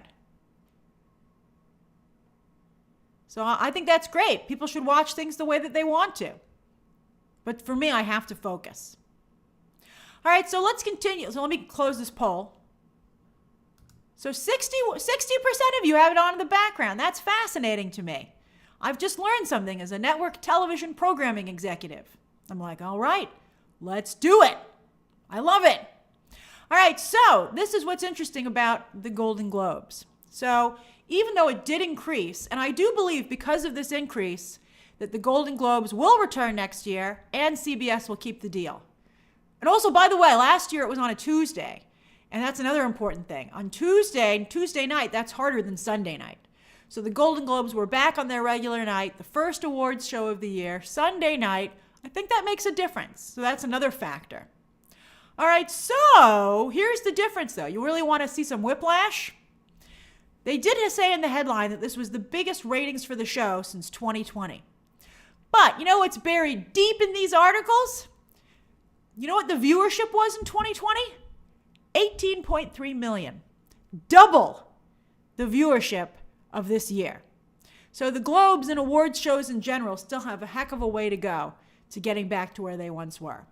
So I think that's great. People should watch things the way that they want to. But for me, I have to focus. All right, so let's continue. So let me close this poll. So 60% of you have it on in the background. That's fascinating to me. I've just learned something as a network television programming executive. I'm like, all right, let's do it. I love it. All right, so this is what's interesting about the Golden Globes. So even though it did increase, and I do believe because of this increase that the Golden Globes will return next year and CBS will keep the deal. And also, by the way, last year it was on a Tuesday. And that's another important thing. On Tuesday night, that's harder than Sunday night. So the Golden Globes were back on their regular night, the first awards show of the year, Sunday night. I think that makes a difference. So that's another factor. All right, so here's the difference, though. You really want to see some whiplash? They did say in the headline that this was the biggest ratings for the show since 2020. But you know what's buried deep in these articles? You know what the viewership was in 2020? 18.3 million. Double the viewership of this year. So the Globes and awards shows in general still have a heck of a way to go to getting back to where they once were.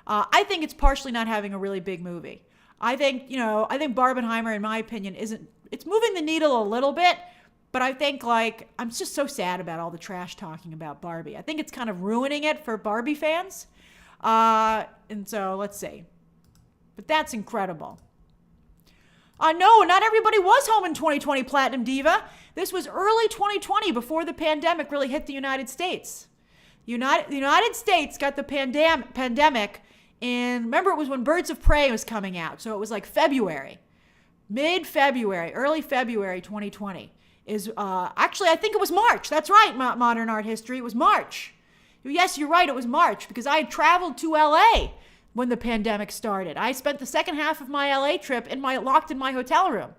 I think it's partially not having a really big movie. I think Barbenheimer, in my opinion, it's moving the needle a little bit, but I think I'm just so sad about all the trash talking about Barbie. I think it's kind of ruining it for Barbie fans. And so let's see. But that's incredible. No, not everybody was home in 2020, Platinum Diva. This was early 2020 before the pandemic really hit the United States. The United States got the pandemic in, remember it was when Birds of Prey was coming out. So it was like February, mid-February, early February 2020 is, actually I think it was March. That's right, Modern Art History, it was March. Yes, you're right, it was March because I had traveled to LA when the pandemic started. I spent the second half of my LA trip locked in my hotel room.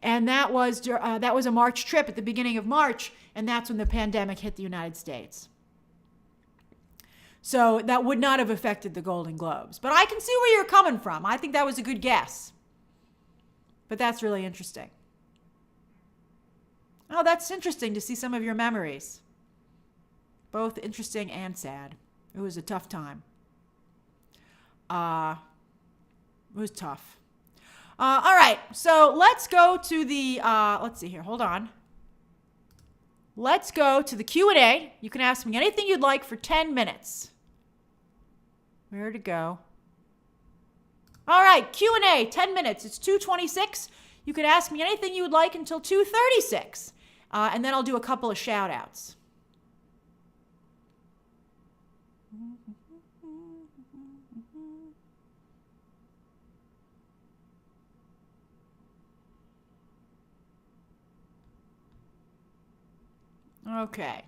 And that was a March trip at the beginning of March, and that's when the pandemic hit the United States. So that would not have affected the Golden Globes. But I can see where you're coming from. I think that was a good guess. But that's really interesting. Oh, that's interesting to see some of your memories. Both interesting and sad. It was a tough time. It was tough. All right, so let's go to the, let's see here, hold on. Let's go to the Q&A. You can ask me anything you'd like for 10 minutes. Where to go? All right, Q&A, 10 minutes. It's 2:26. You can ask me anything you would like until 2:36. And then I'll do a couple of shout outs. Okay.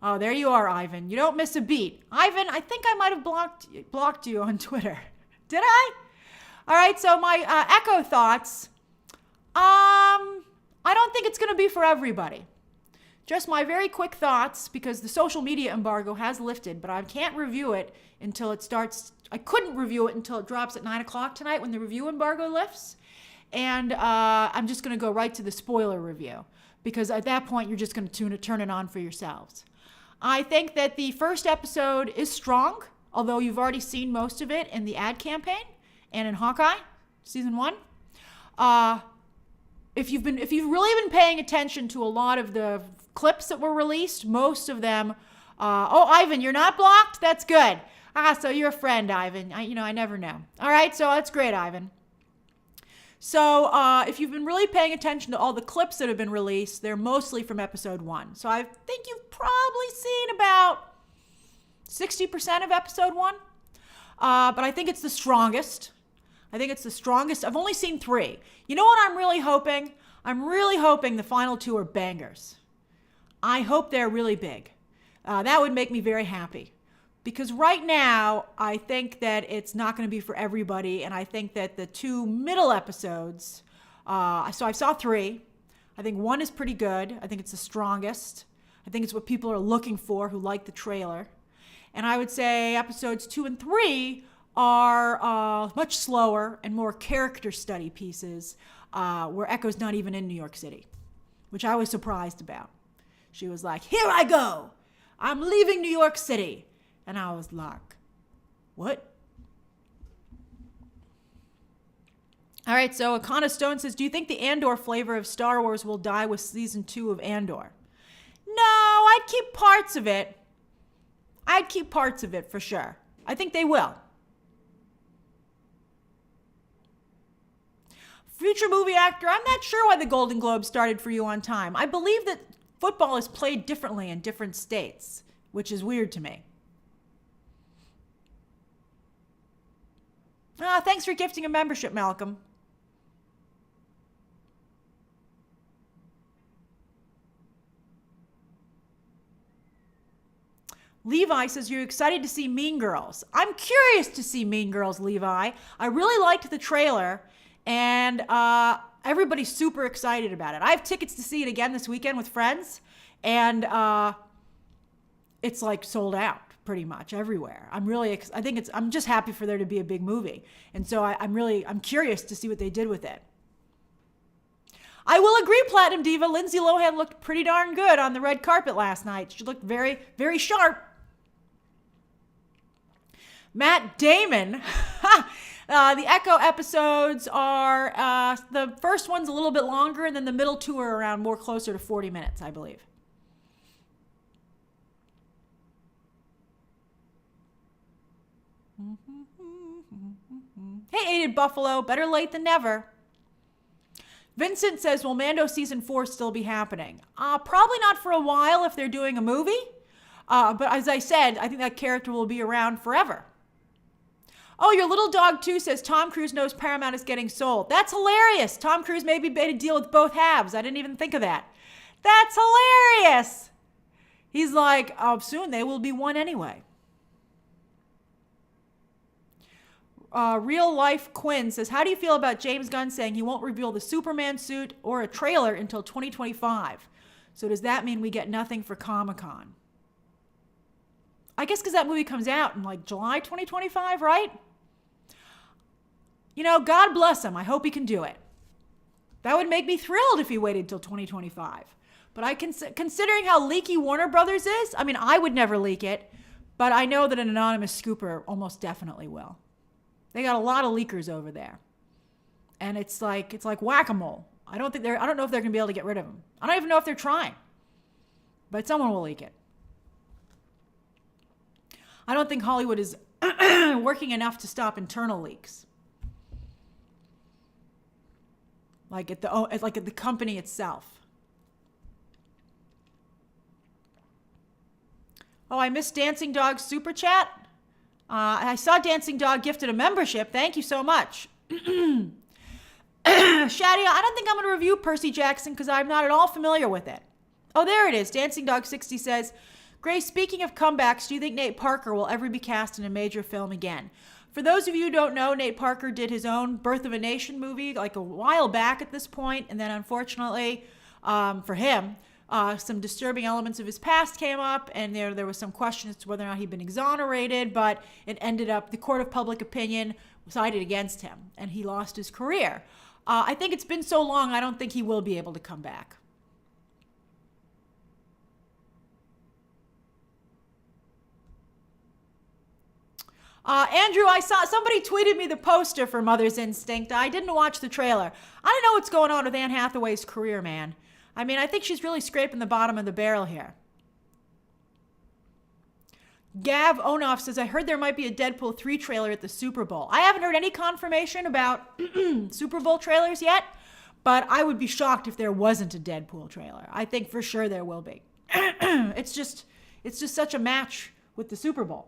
Oh, there you are, Ivan. You don't miss a beat. Ivan, I think I might have blocked you on Twitter. Did I? All right, so my Echo thoughts. I don't think it's going to be for everybody. Just my very quick thoughts, because the social media embargo has lifted, but I can't review it until it starts. I couldn't review it until it drops at 9 o'clock tonight when the review embargo lifts. And I'm just going to go right to the spoiler review, because at that point, you're just going to turn it on for yourselves. I think that the first episode is strong, although you've already seen most of it in the ad campaign and in Hawkeye, season 1. If you've really been paying attention to a lot of the clips that were released, most of them, oh, Ivan, you're not blocked? That's good. So you're a friend, Ivan. I never know. All right, so that's great, Ivan. So if you've been really paying attention to all the clips that have been released, they're mostly from episode 1. So I think you've probably seen about 60% of episode 1. But I think it's the strongest. I've only seen 3. You know what I'm really hoping? I'm really hoping the final 2 are bangers. I hope they're really big. That would make me very happy. Because right now, I think that it's not going to be for everybody. And I think that the 2 middle episodes, so I saw 3. I think 1 is pretty good. I think it's the strongest. I think it's what people are looking for who like the trailer. And I would say episodes 2 and 3 are much slower and more character study pieces where Echo's not even in New York City, which I was surprised about. She was like, here I go. I'm leaving New York City. And I was like, what? All right, so Akana Stone says, do you think the Andor flavor of Star Wars will die with season 2 of Andor? No, I'd keep parts of it. I'd keep parts of it for sure. I think they will. Future movie actor, I'm not sure why the Golden Globe started for you on time. I believe that football is played differently in different states, which is weird to me. Thanks for gifting a membership, Malcolm. Levi says, you're excited to see Mean Girls. I'm curious to see Mean Girls, Levi. I really liked the trailer, and everybody's super excited about it. I have tickets to see it again this weekend with friends, and it's like sold out pretty much everywhere. I'm just happy for there to be a big movie. And so I'm curious to see what they did with it. I will agree, Platinum Diva, Lindsay Lohan looked pretty darn good on the red carpet last night. She looked very, very sharp. Matt Damon. The Echo episodes are, the first one's a little bit longer, and then the middle two are around more closer to 40 minutes, I believe. Hey, Aided Buffalo, better late than never. Vincent says, will Mando season 4 still be happening? Probably not for a while if they're doing a movie. But as I said, I think that character will be around forever. Oh, your little dog too says Tom Cruise knows Paramount is getting sold. That's hilarious. Tom Cruise maybe made a deal with both halves. I didn't even think of that. That's hilarious. He's like, oh, soon they will be one anyway. Real Life Quinn says, how do you feel about James Gunn saying he won't reveal the Superman suit or a trailer until 2025? So does that mean we get nothing for Comic-Con? I guess because that movie comes out in like July 2025, right? You know, God bless him. I hope he can do it. That would make me thrilled if he waited till 2025. But considering how leaky Warner Brothers is, I mean, I would never leak it, but I know that an anonymous scooper almost definitely will. They got a lot of leakers over there. And it's like whack-a-mole. I don't know if they're going to be able to get rid of them. I don't even know if they're trying. But someone will leak it. I don't think Hollywood is working enough to stop internal leaks. Like at the company itself. Oh, I missed Dancing Dog's super chat. I saw Dancing Dog gifted a membership. Thank you so much. Shadia, I don't think I'm going to review Percy Jackson because I'm not at all familiar with it. Oh, there it is. Dancing Dog 60 says, Grace, speaking of comebacks, do you think Nate Parker will ever be cast in a major film again? For those of you who don't know, Nate Parker did his own Birth of a Nation movie like a while back at this point, and then unfortunately for him, some disturbing elements of his past came up, and there was some question as to whether or not he'd been exonerated, but it ended up the court of public opinion sided against him, and he lost his career. I think it's been so long, I don't think he will be able to come back. Andrew, I saw somebody tweeted me the poster for Mother's Instinct. I didn't watch the trailer. I don't know what's going on with Anne Hathaway's career, man. I mean, I think she's really scraping the bottom of the barrel here. Gav Onoff says, I heard there might be a Deadpool 3 trailer at the Super Bowl. I haven't heard any confirmation about Super Bowl trailers yet, but I would be shocked if there wasn't a Deadpool trailer. I think for sure there will be. It's just such a match with the Super Bowl.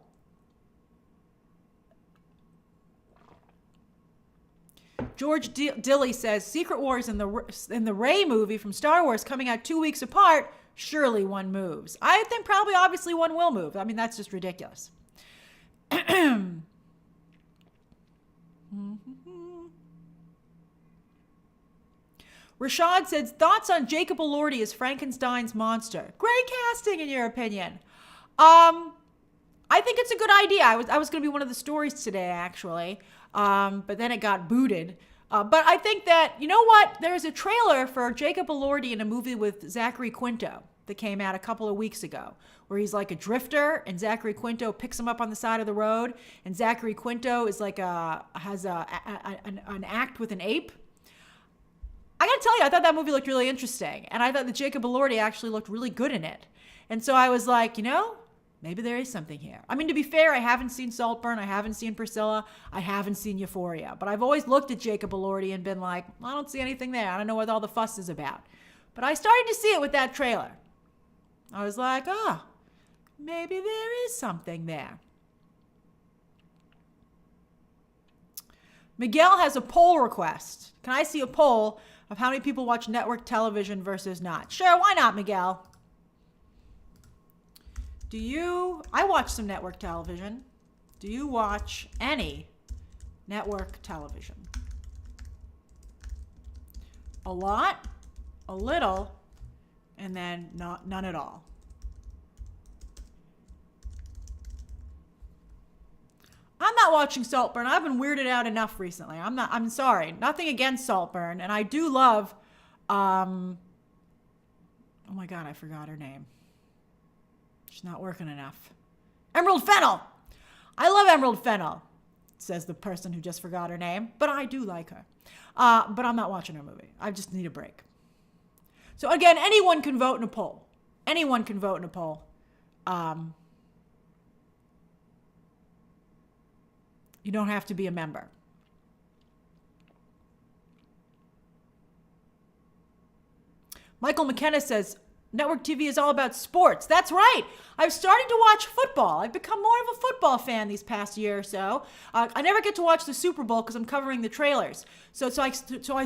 George Dilly says, Secret Wars and the Rey movie from Star Wars coming out 2 weeks apart, surely one moves. I think probably obviously one will move. I mean, that's just ridiculous. Rashad says, thoughts on Jacob Elordi as Frankenstein's monster? Great casting in your opinion. I think it's a good idea. I was going to be one of the stories today, actually, but then it got booted. But I think that, you know what? There's a trailer for Jacob Elordi in a movie with Zachary Quinto that came out a couple of weeks ago, where he's like a drifter and Zachary Quinto picks him up on the side of the road, and Zachary Quinto is like has an act with an ape. I gotta tell you, I thought that movie looked really interesting, and I thought that Jacob Elordi actually looked really good in it. And so I was like, maybe there is something here. I mean, to be fair, I haven't seen Saltburn, I haven't seen Priscilla, I haven't seen Euphoria, but I've always looked at Jacob Elordi and been like, I don't see anything there. I don't know what all the fuss is about. But I started to see it with that trailer. I was like, maybe there is something there. Miguel has a poll request. Can I see a poll of how many people watch network television versus not? Sure, why not, Miguel? I watch some network television. Do you watch any network television? A lot, a little, and then none at all. I'm not watching Saltburn. I've been weirded out enough recently. I'm sorry. Nothing against Saltburn. And I do love, oh my God, I forgot her name. She's not working enough. Emerald Fennell. I love Emerald Fennell, says the person who just forgot her name. But I do like her. But I'm not watching her movie. I just need a break. So again, anyone can vote in a poll. Anyone can vote in a poll. You don't have to be a member. Michael McKenna says, network TV is all about sports. That's right. I've started to watch football. I've become more of a football fan these past year or so. I never get to watch the Super Bowl because I'm covering the trailers. So I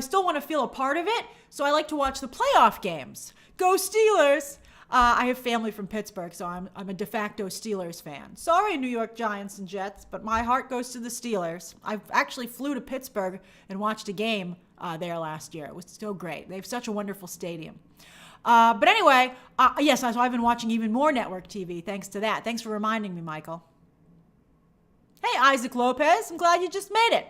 still want to feel a part of it. So I like to watch the playoff games. Go Steelers! I have family from Pittsburgh, so I'm a de facto Steelers fan. Sorry, New York Giants and Jets, but my heart goes to the Steelers. I actually flew to Pittsburgh and watched a game there last year. It was so great. They have such a wonderful stadium. But anyway, yes, so I've been watching even more network TV thanks to that. Thanks for reminding me, Michael. Hey, Isaac Lopez, I'm glad you just made it.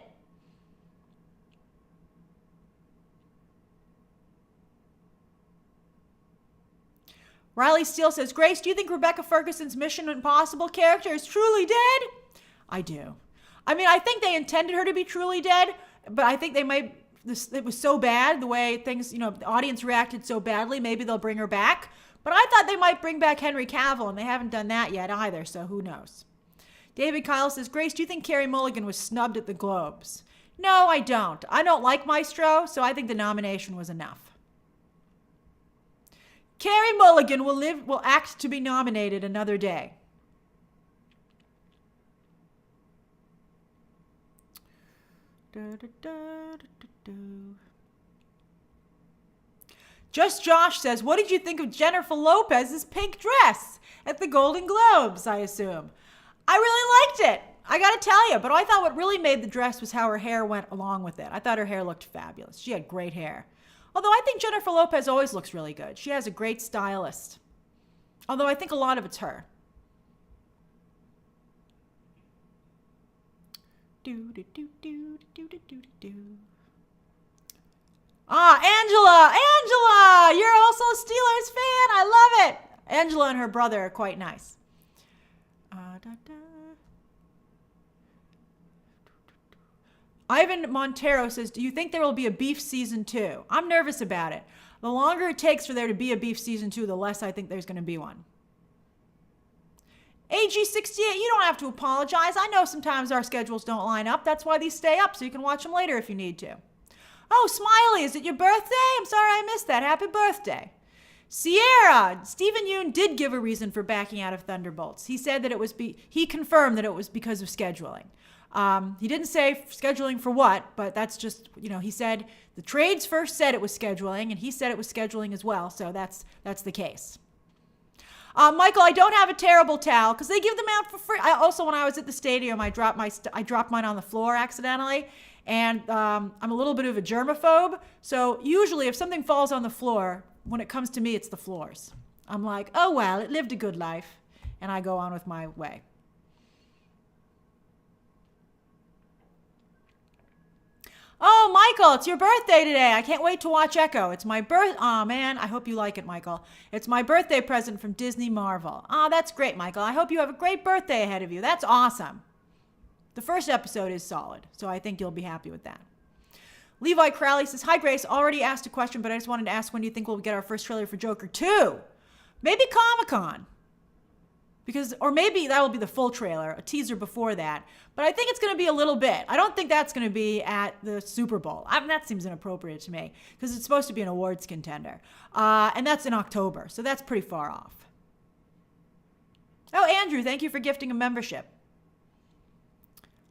Riley Steele says, Grace, do you think Rebecca Ferguson's Mission Impossible character is truly dead? I do. I mean, I think they intended her to be truly dead, but I think they might, it was so bad, the way things, the audience reacted so badly, maybe they'll bring her back. But I thought they might bring back Henry Cavill, and they haven't done that yet either, so who knows. David Kyle says, Grace, do you think Carey Mulligan was snubbed at the Globes? No, I don't. I don't like Maestro, so I think the nomination was enough. Carey Mulligan will act to be nominated another day. Just Josh says, what did you think of Jennifer Lopez's pink dress at the Golden Globes, I assume? I really liked it. I got to tell you, but I thought what really made the dress was how her hair went along with it. I thought her hair looked fabulous. She had great hair. Although I think Jennifer Lopez always looks really good. She has a great stylist. Although I think a lot of it's her. Angela, you're also a Steelers fan. I love it. Angela and her brother are quite nice. Ivan Montero says, do you think there will be a Beef Season 2? I'm nervous about it. The longer it takes for there to be a Beef Season 2, the less I think there's going to be one. AG68, you don't have to apologize. I know sometimes our schedules don't line up. That's why these stay up, so you can watch them later if you need to. Oh, Smiley, is it your birthday? I'm sorry I missed that. Happy birthday. Sierra, Stephen Yoon did give a reason for backing out of Thunderbolts. He said that he confirmed that it was because of scheduling. He didn't say scheduling for what, but that's just, he said the trades first said it was scheduling, and he said it was scheduling as well, so that's the case. Michael, I don't have a terrible towel because they give them out for free. Also, when I was at the stadium, I dropped mine on the floor accidentally, and I'm a little bit of a germaphobe, so usually if something falls on the floor, when it comes to me, it's the floors. I'm like, oh well, it lived a good life, and I go on with my way. Oh, Michael, it's your birthday today. I can't wait to watch Echo. It's my Oh, man, I hope you like it, Michael. It's my birthday present from Disney Marvel. Oh, that's great, Michael. I hope you have a great birthday ahead of you. That's awesome. The first episode is solid, so I think you'll be happy with that. Levi Crowley says, hi, Grace. Already asked a question, but I just wanted to ask, when do you think we'll get our first trailer for Joker 2? Maybe Comic-Con. Or maybe that will be the full trailer, a teaser before that. But I think it's going to be a little bit. I don't think that's going to be at the Super Bowl. That seems inappropriate to me because it's supposed to be an awards contender. And that's in October, so that's pretty far off. Oh, Andrew, thank you for gifting a membership.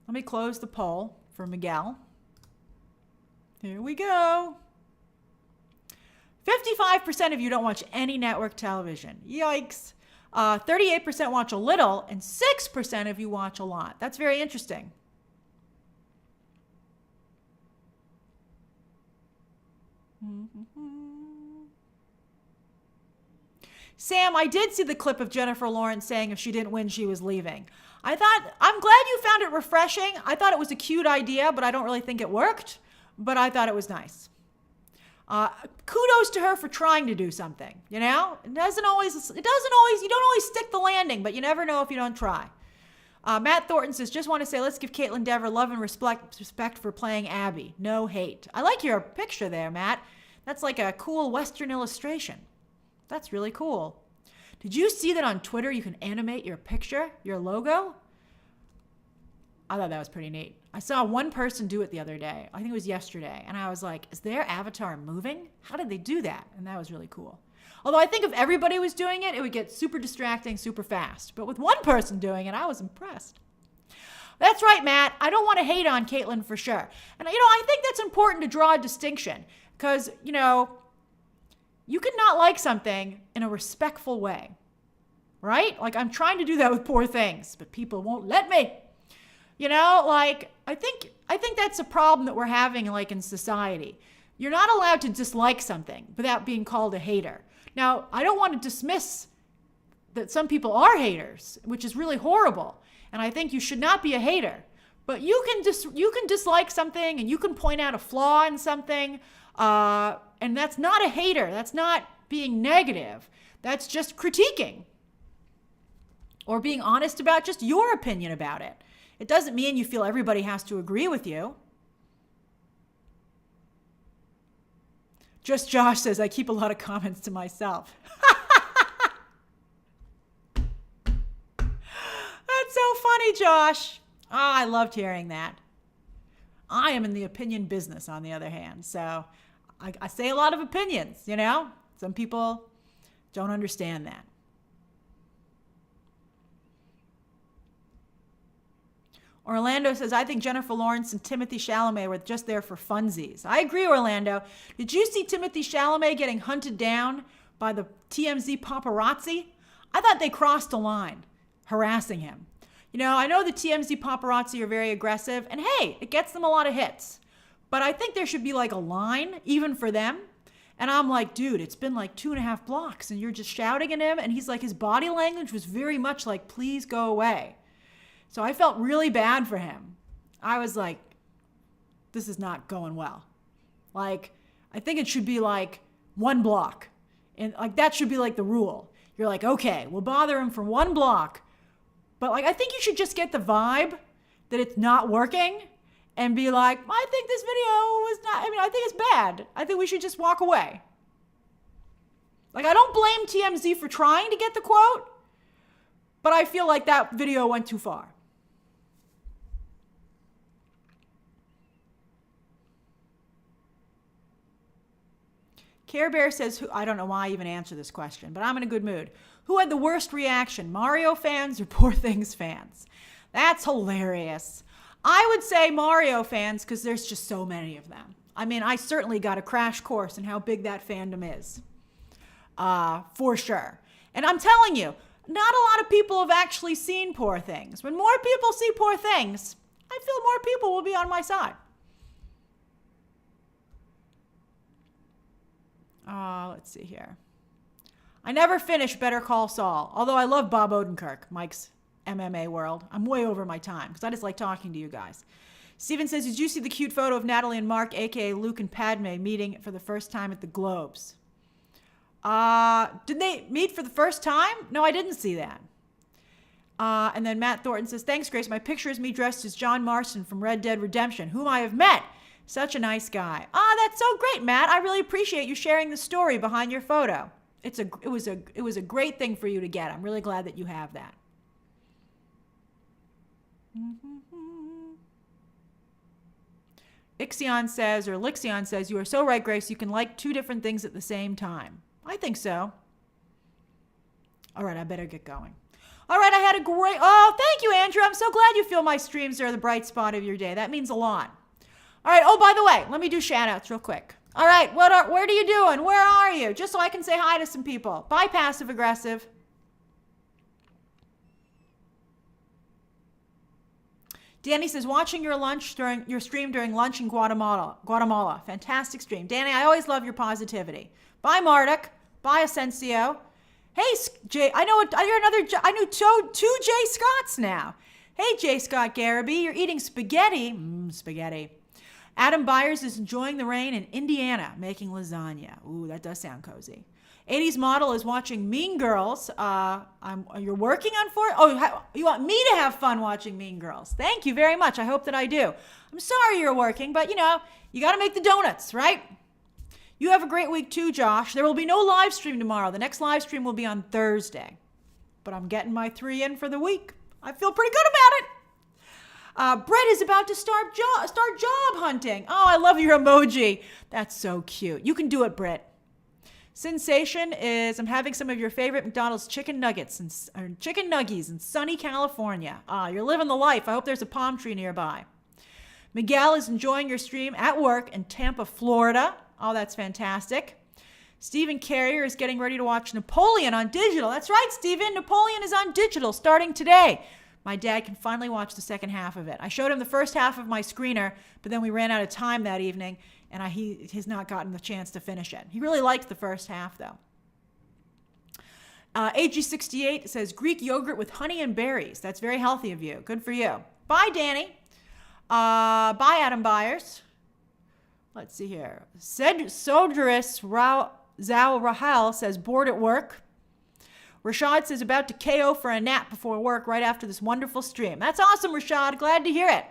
Let me close the poll for Miguel. Here we go. 55% of you don't watch any network television. Yikes. 38% watch a little, and 6% of you watch a lot. That's very interesting. Sam, I did see the clip of Jennifer Lawrence saying if she didn't win, she was leaving. I'm glad you found it refreshing. I thought it was a cute idea, but I don't really think it worked. But I thought it was nice. Kudos to her for trying to do something, you know? You don't always stick the landing, but you never know if you don't try. Matt Thornton says, just want to say, let's give Kaitlyn Dever love and respect for playing Abby. No hate. I like your picture there, Matt. That's like a cool Western illustration. That's really cool. Did you see that on Twitter you can animate your picture, your logo? I thought that was pretty neat. I saw one person do it the other day. I think it was yesterday. And I was like, is their avatar moving? How did they do that? And that was really cool. Although I think if everybody was doing it, it would get super distracting super fast. But with one person doing it, I was impressed. That's right, Matt. I don't want to hate on Kaitlyn for sure. And, I think that's important to draw a distinction. Because, you can not like something in a respectful way. Right? Like, I'm trying to do that with Poor Things, but people won't let me. I think that's a problem that we're having, in society. You're not allowed to dislike something without being called a hater. Now, I don't want to dismiss that some people are haters, which is really horrible. And I think you should not be a hater. But you can dislike something and you can point out a flaw in something. And that's not a hater. That's not being negative. That's just critiquing. Or being honest about just your opinion about it. It doesn't mean you feel everybody has to agree with you. Just Josh says, I keep a lot of comments to myself. That's so funny, Josh. I loved hearing that. I am in the opinion business, on the other hand. So I say a lot of opinions, Some people don't understand that. Orlando says, I think Jennifer Lawrence and Timothée Chalamet were just there for funsies. I agree, Orlando. Did you see Timothée Chalamet getting hunted down by the TMZ paparazzi? I thought they crossed a line, harassing him. I know the TMZ paparazzi are very aggressive, and hey, it gets them a lot of hits. But I think there should be a line, even for them. And I'm like, dude, it's been 2.5 blocks, and you're just shouting at him. And he's his body language was very much please go away. So I felt really bad for him. I was like, this is not going well. I think it should be 1 block. And that should be the rule. You're okay, we'll bother him for 1 block. But I think you should just get the vibe that it's not working and be I think this video was not, I think it's bad. I think we should just walk away. I don't blame TMZ for trying to get the quote, but I feel that video went too far. Care Bear says, I don't know why I even answer this question, but I'm in a good mood. Who had the worst reaction, Mario fans or Poor Things fans? That's hilarious. I would say Mario fans because there's just so many of them. I certainly got a crash course in how big that fandom is, for sure. And I'm telling you, not a lot of people have actually seen Poor Things. When more people see Poor Things, I feel more people will be on my side. Let's see here. I never finished Better Call Saul, although I love Bob Odenkirk, Mike's MMA world. I'm way over my time because I just like talking to you guys. Steven says, did you see the cute photo of Natalie and Mark, a.k.a. Luke and Padme, meeting for the first time at the Globes? Did they meet for the first time? No, I didn't see that. And then Matt Thornton says, thanks, Grace. My picture is me dressed as John Marston from Red Dead Redemption, whom I have met. Such a nice guy. That's so great, Matt. I really appreciate you sharing the story behind your photo. It was a great thing for you to get. I'm really glad that you have that. Ixion says, you are so right, Grace. You can like two different things at the same time. I think so. All right, I better get going. All right, I had a great, thank you, Andrew. I'm so glad you feel my streams are the bright spot of your day. That means a lot. All right, by the way, let me do shout outs real quick. All right, what are you doing? Where are you? Just so I can say hi to some people. Bye, passive aggressive. Danny says, watching your stream during lunch in Guatemala. Fantastic stream. Danny, I always love your positivity. Bye, Marduk. Bye, Asensio. Hey, Jay, I know two Jay Scotts now. Hey, Jay Scott Garraby, you're eating spaghetti. Spaghetti. Adam Byers is enjoying the rain in Indiana, making lasagna. Ooh, that does sound cozy. 80s model is watching Mean Girls. You're working on you want me to have fun watching Mean Girls. Thank you very much. I hope that I do. I'm sorry you're working, but you got to make the donuts, right? You have a great week too, Josh. There will be no live stream tomorrow. The next live stream will be on Thursday. But I'm getting my 3 in for the week. I feel pretty good about it. Brett is about to start job hunting. Oh, I love your emoji. That's so cute. You can do it, Brett. Sensation is, I'm having some of your favorite McDonald's chicken nuggets and chicken nuggies in sunny California. You're living the life. I hope there's a palm tree nearby. Miguel is enjoying your stream at work in Tampa, Florida. Oh, that's fantastic. Stephen Carrier is getting ready to watch Napoleon on digital. That's right, Stephen. Napoleon is on digital starting today. My dad can finally watch the second half of it. I showed him the first half of my screener, but then we ran out of time that evening, and he has not gotten the chance to finish it. He really liked the first half, though. AG68 says, Greek yogurt with honey and berries. That's very healthy of you. Good for you. Bye, Danny. Bye, Adam Byers. Let's see here. Sodoris Zhao Rahal says, bored at work. Rashad says, about to KO for a nap before work right after this wonderful stream. That's awesome, Rashad. Glad to hear it.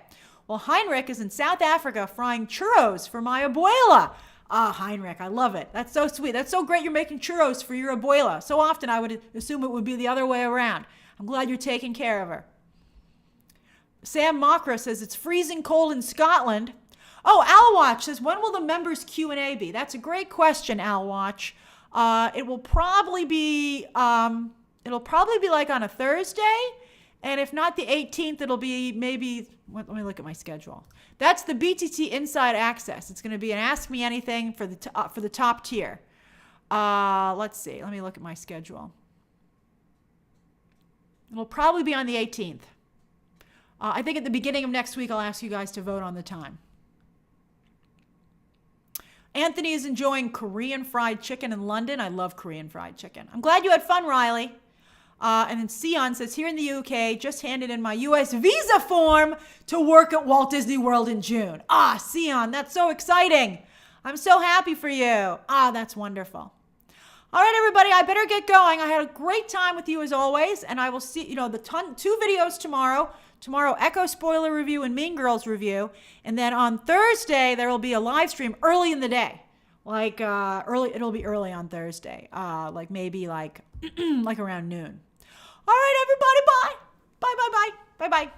Well, Heinrich is in South Africa frying churros for my abuela. Heinrich, I love it. That's so sweet. That's so great you're making churros for your abuela. So often I would assume it would be the other way around. I'm glad you're taking care of her. Sam Makra says, it's freezing cold in Scotland. Oh, Alwatch says, when will the members Q&A be? That's a great question, Alwatch. It will probably be like on a Thursday, and if not the 18th, it'll be maybe. Let me look at my schedule. That's the BTT Inside Access. It's going to be an Ask Me Anything for the top tier. Let's see. Let me look at my schedule. It'll probably be on the 18th. I think at the beginning of next week, I'll ask you guys to vote on the time. Anthony is enjoying Korean fried chicken in London. I love Korean fried chicken. I'm glad you had fun, Riley. And then Sion says, here in the UK, just handed in my US visa form to work at Walt Disney World in June. Sion, that's so exciting. I'm so happy for you. That's wonderful. All right, everybody, I better get going. I had a great time with you as always, and I will see, the 2 videos tomorrow. Tomorrow, Echo spoiler review and Mean Girls review. And then on Thursday, there will be a live stream early in the day. It'll be early on Thursday. Maybe like around noon. All right, everybody, bye. Bye, bye, bye. Bye, bye.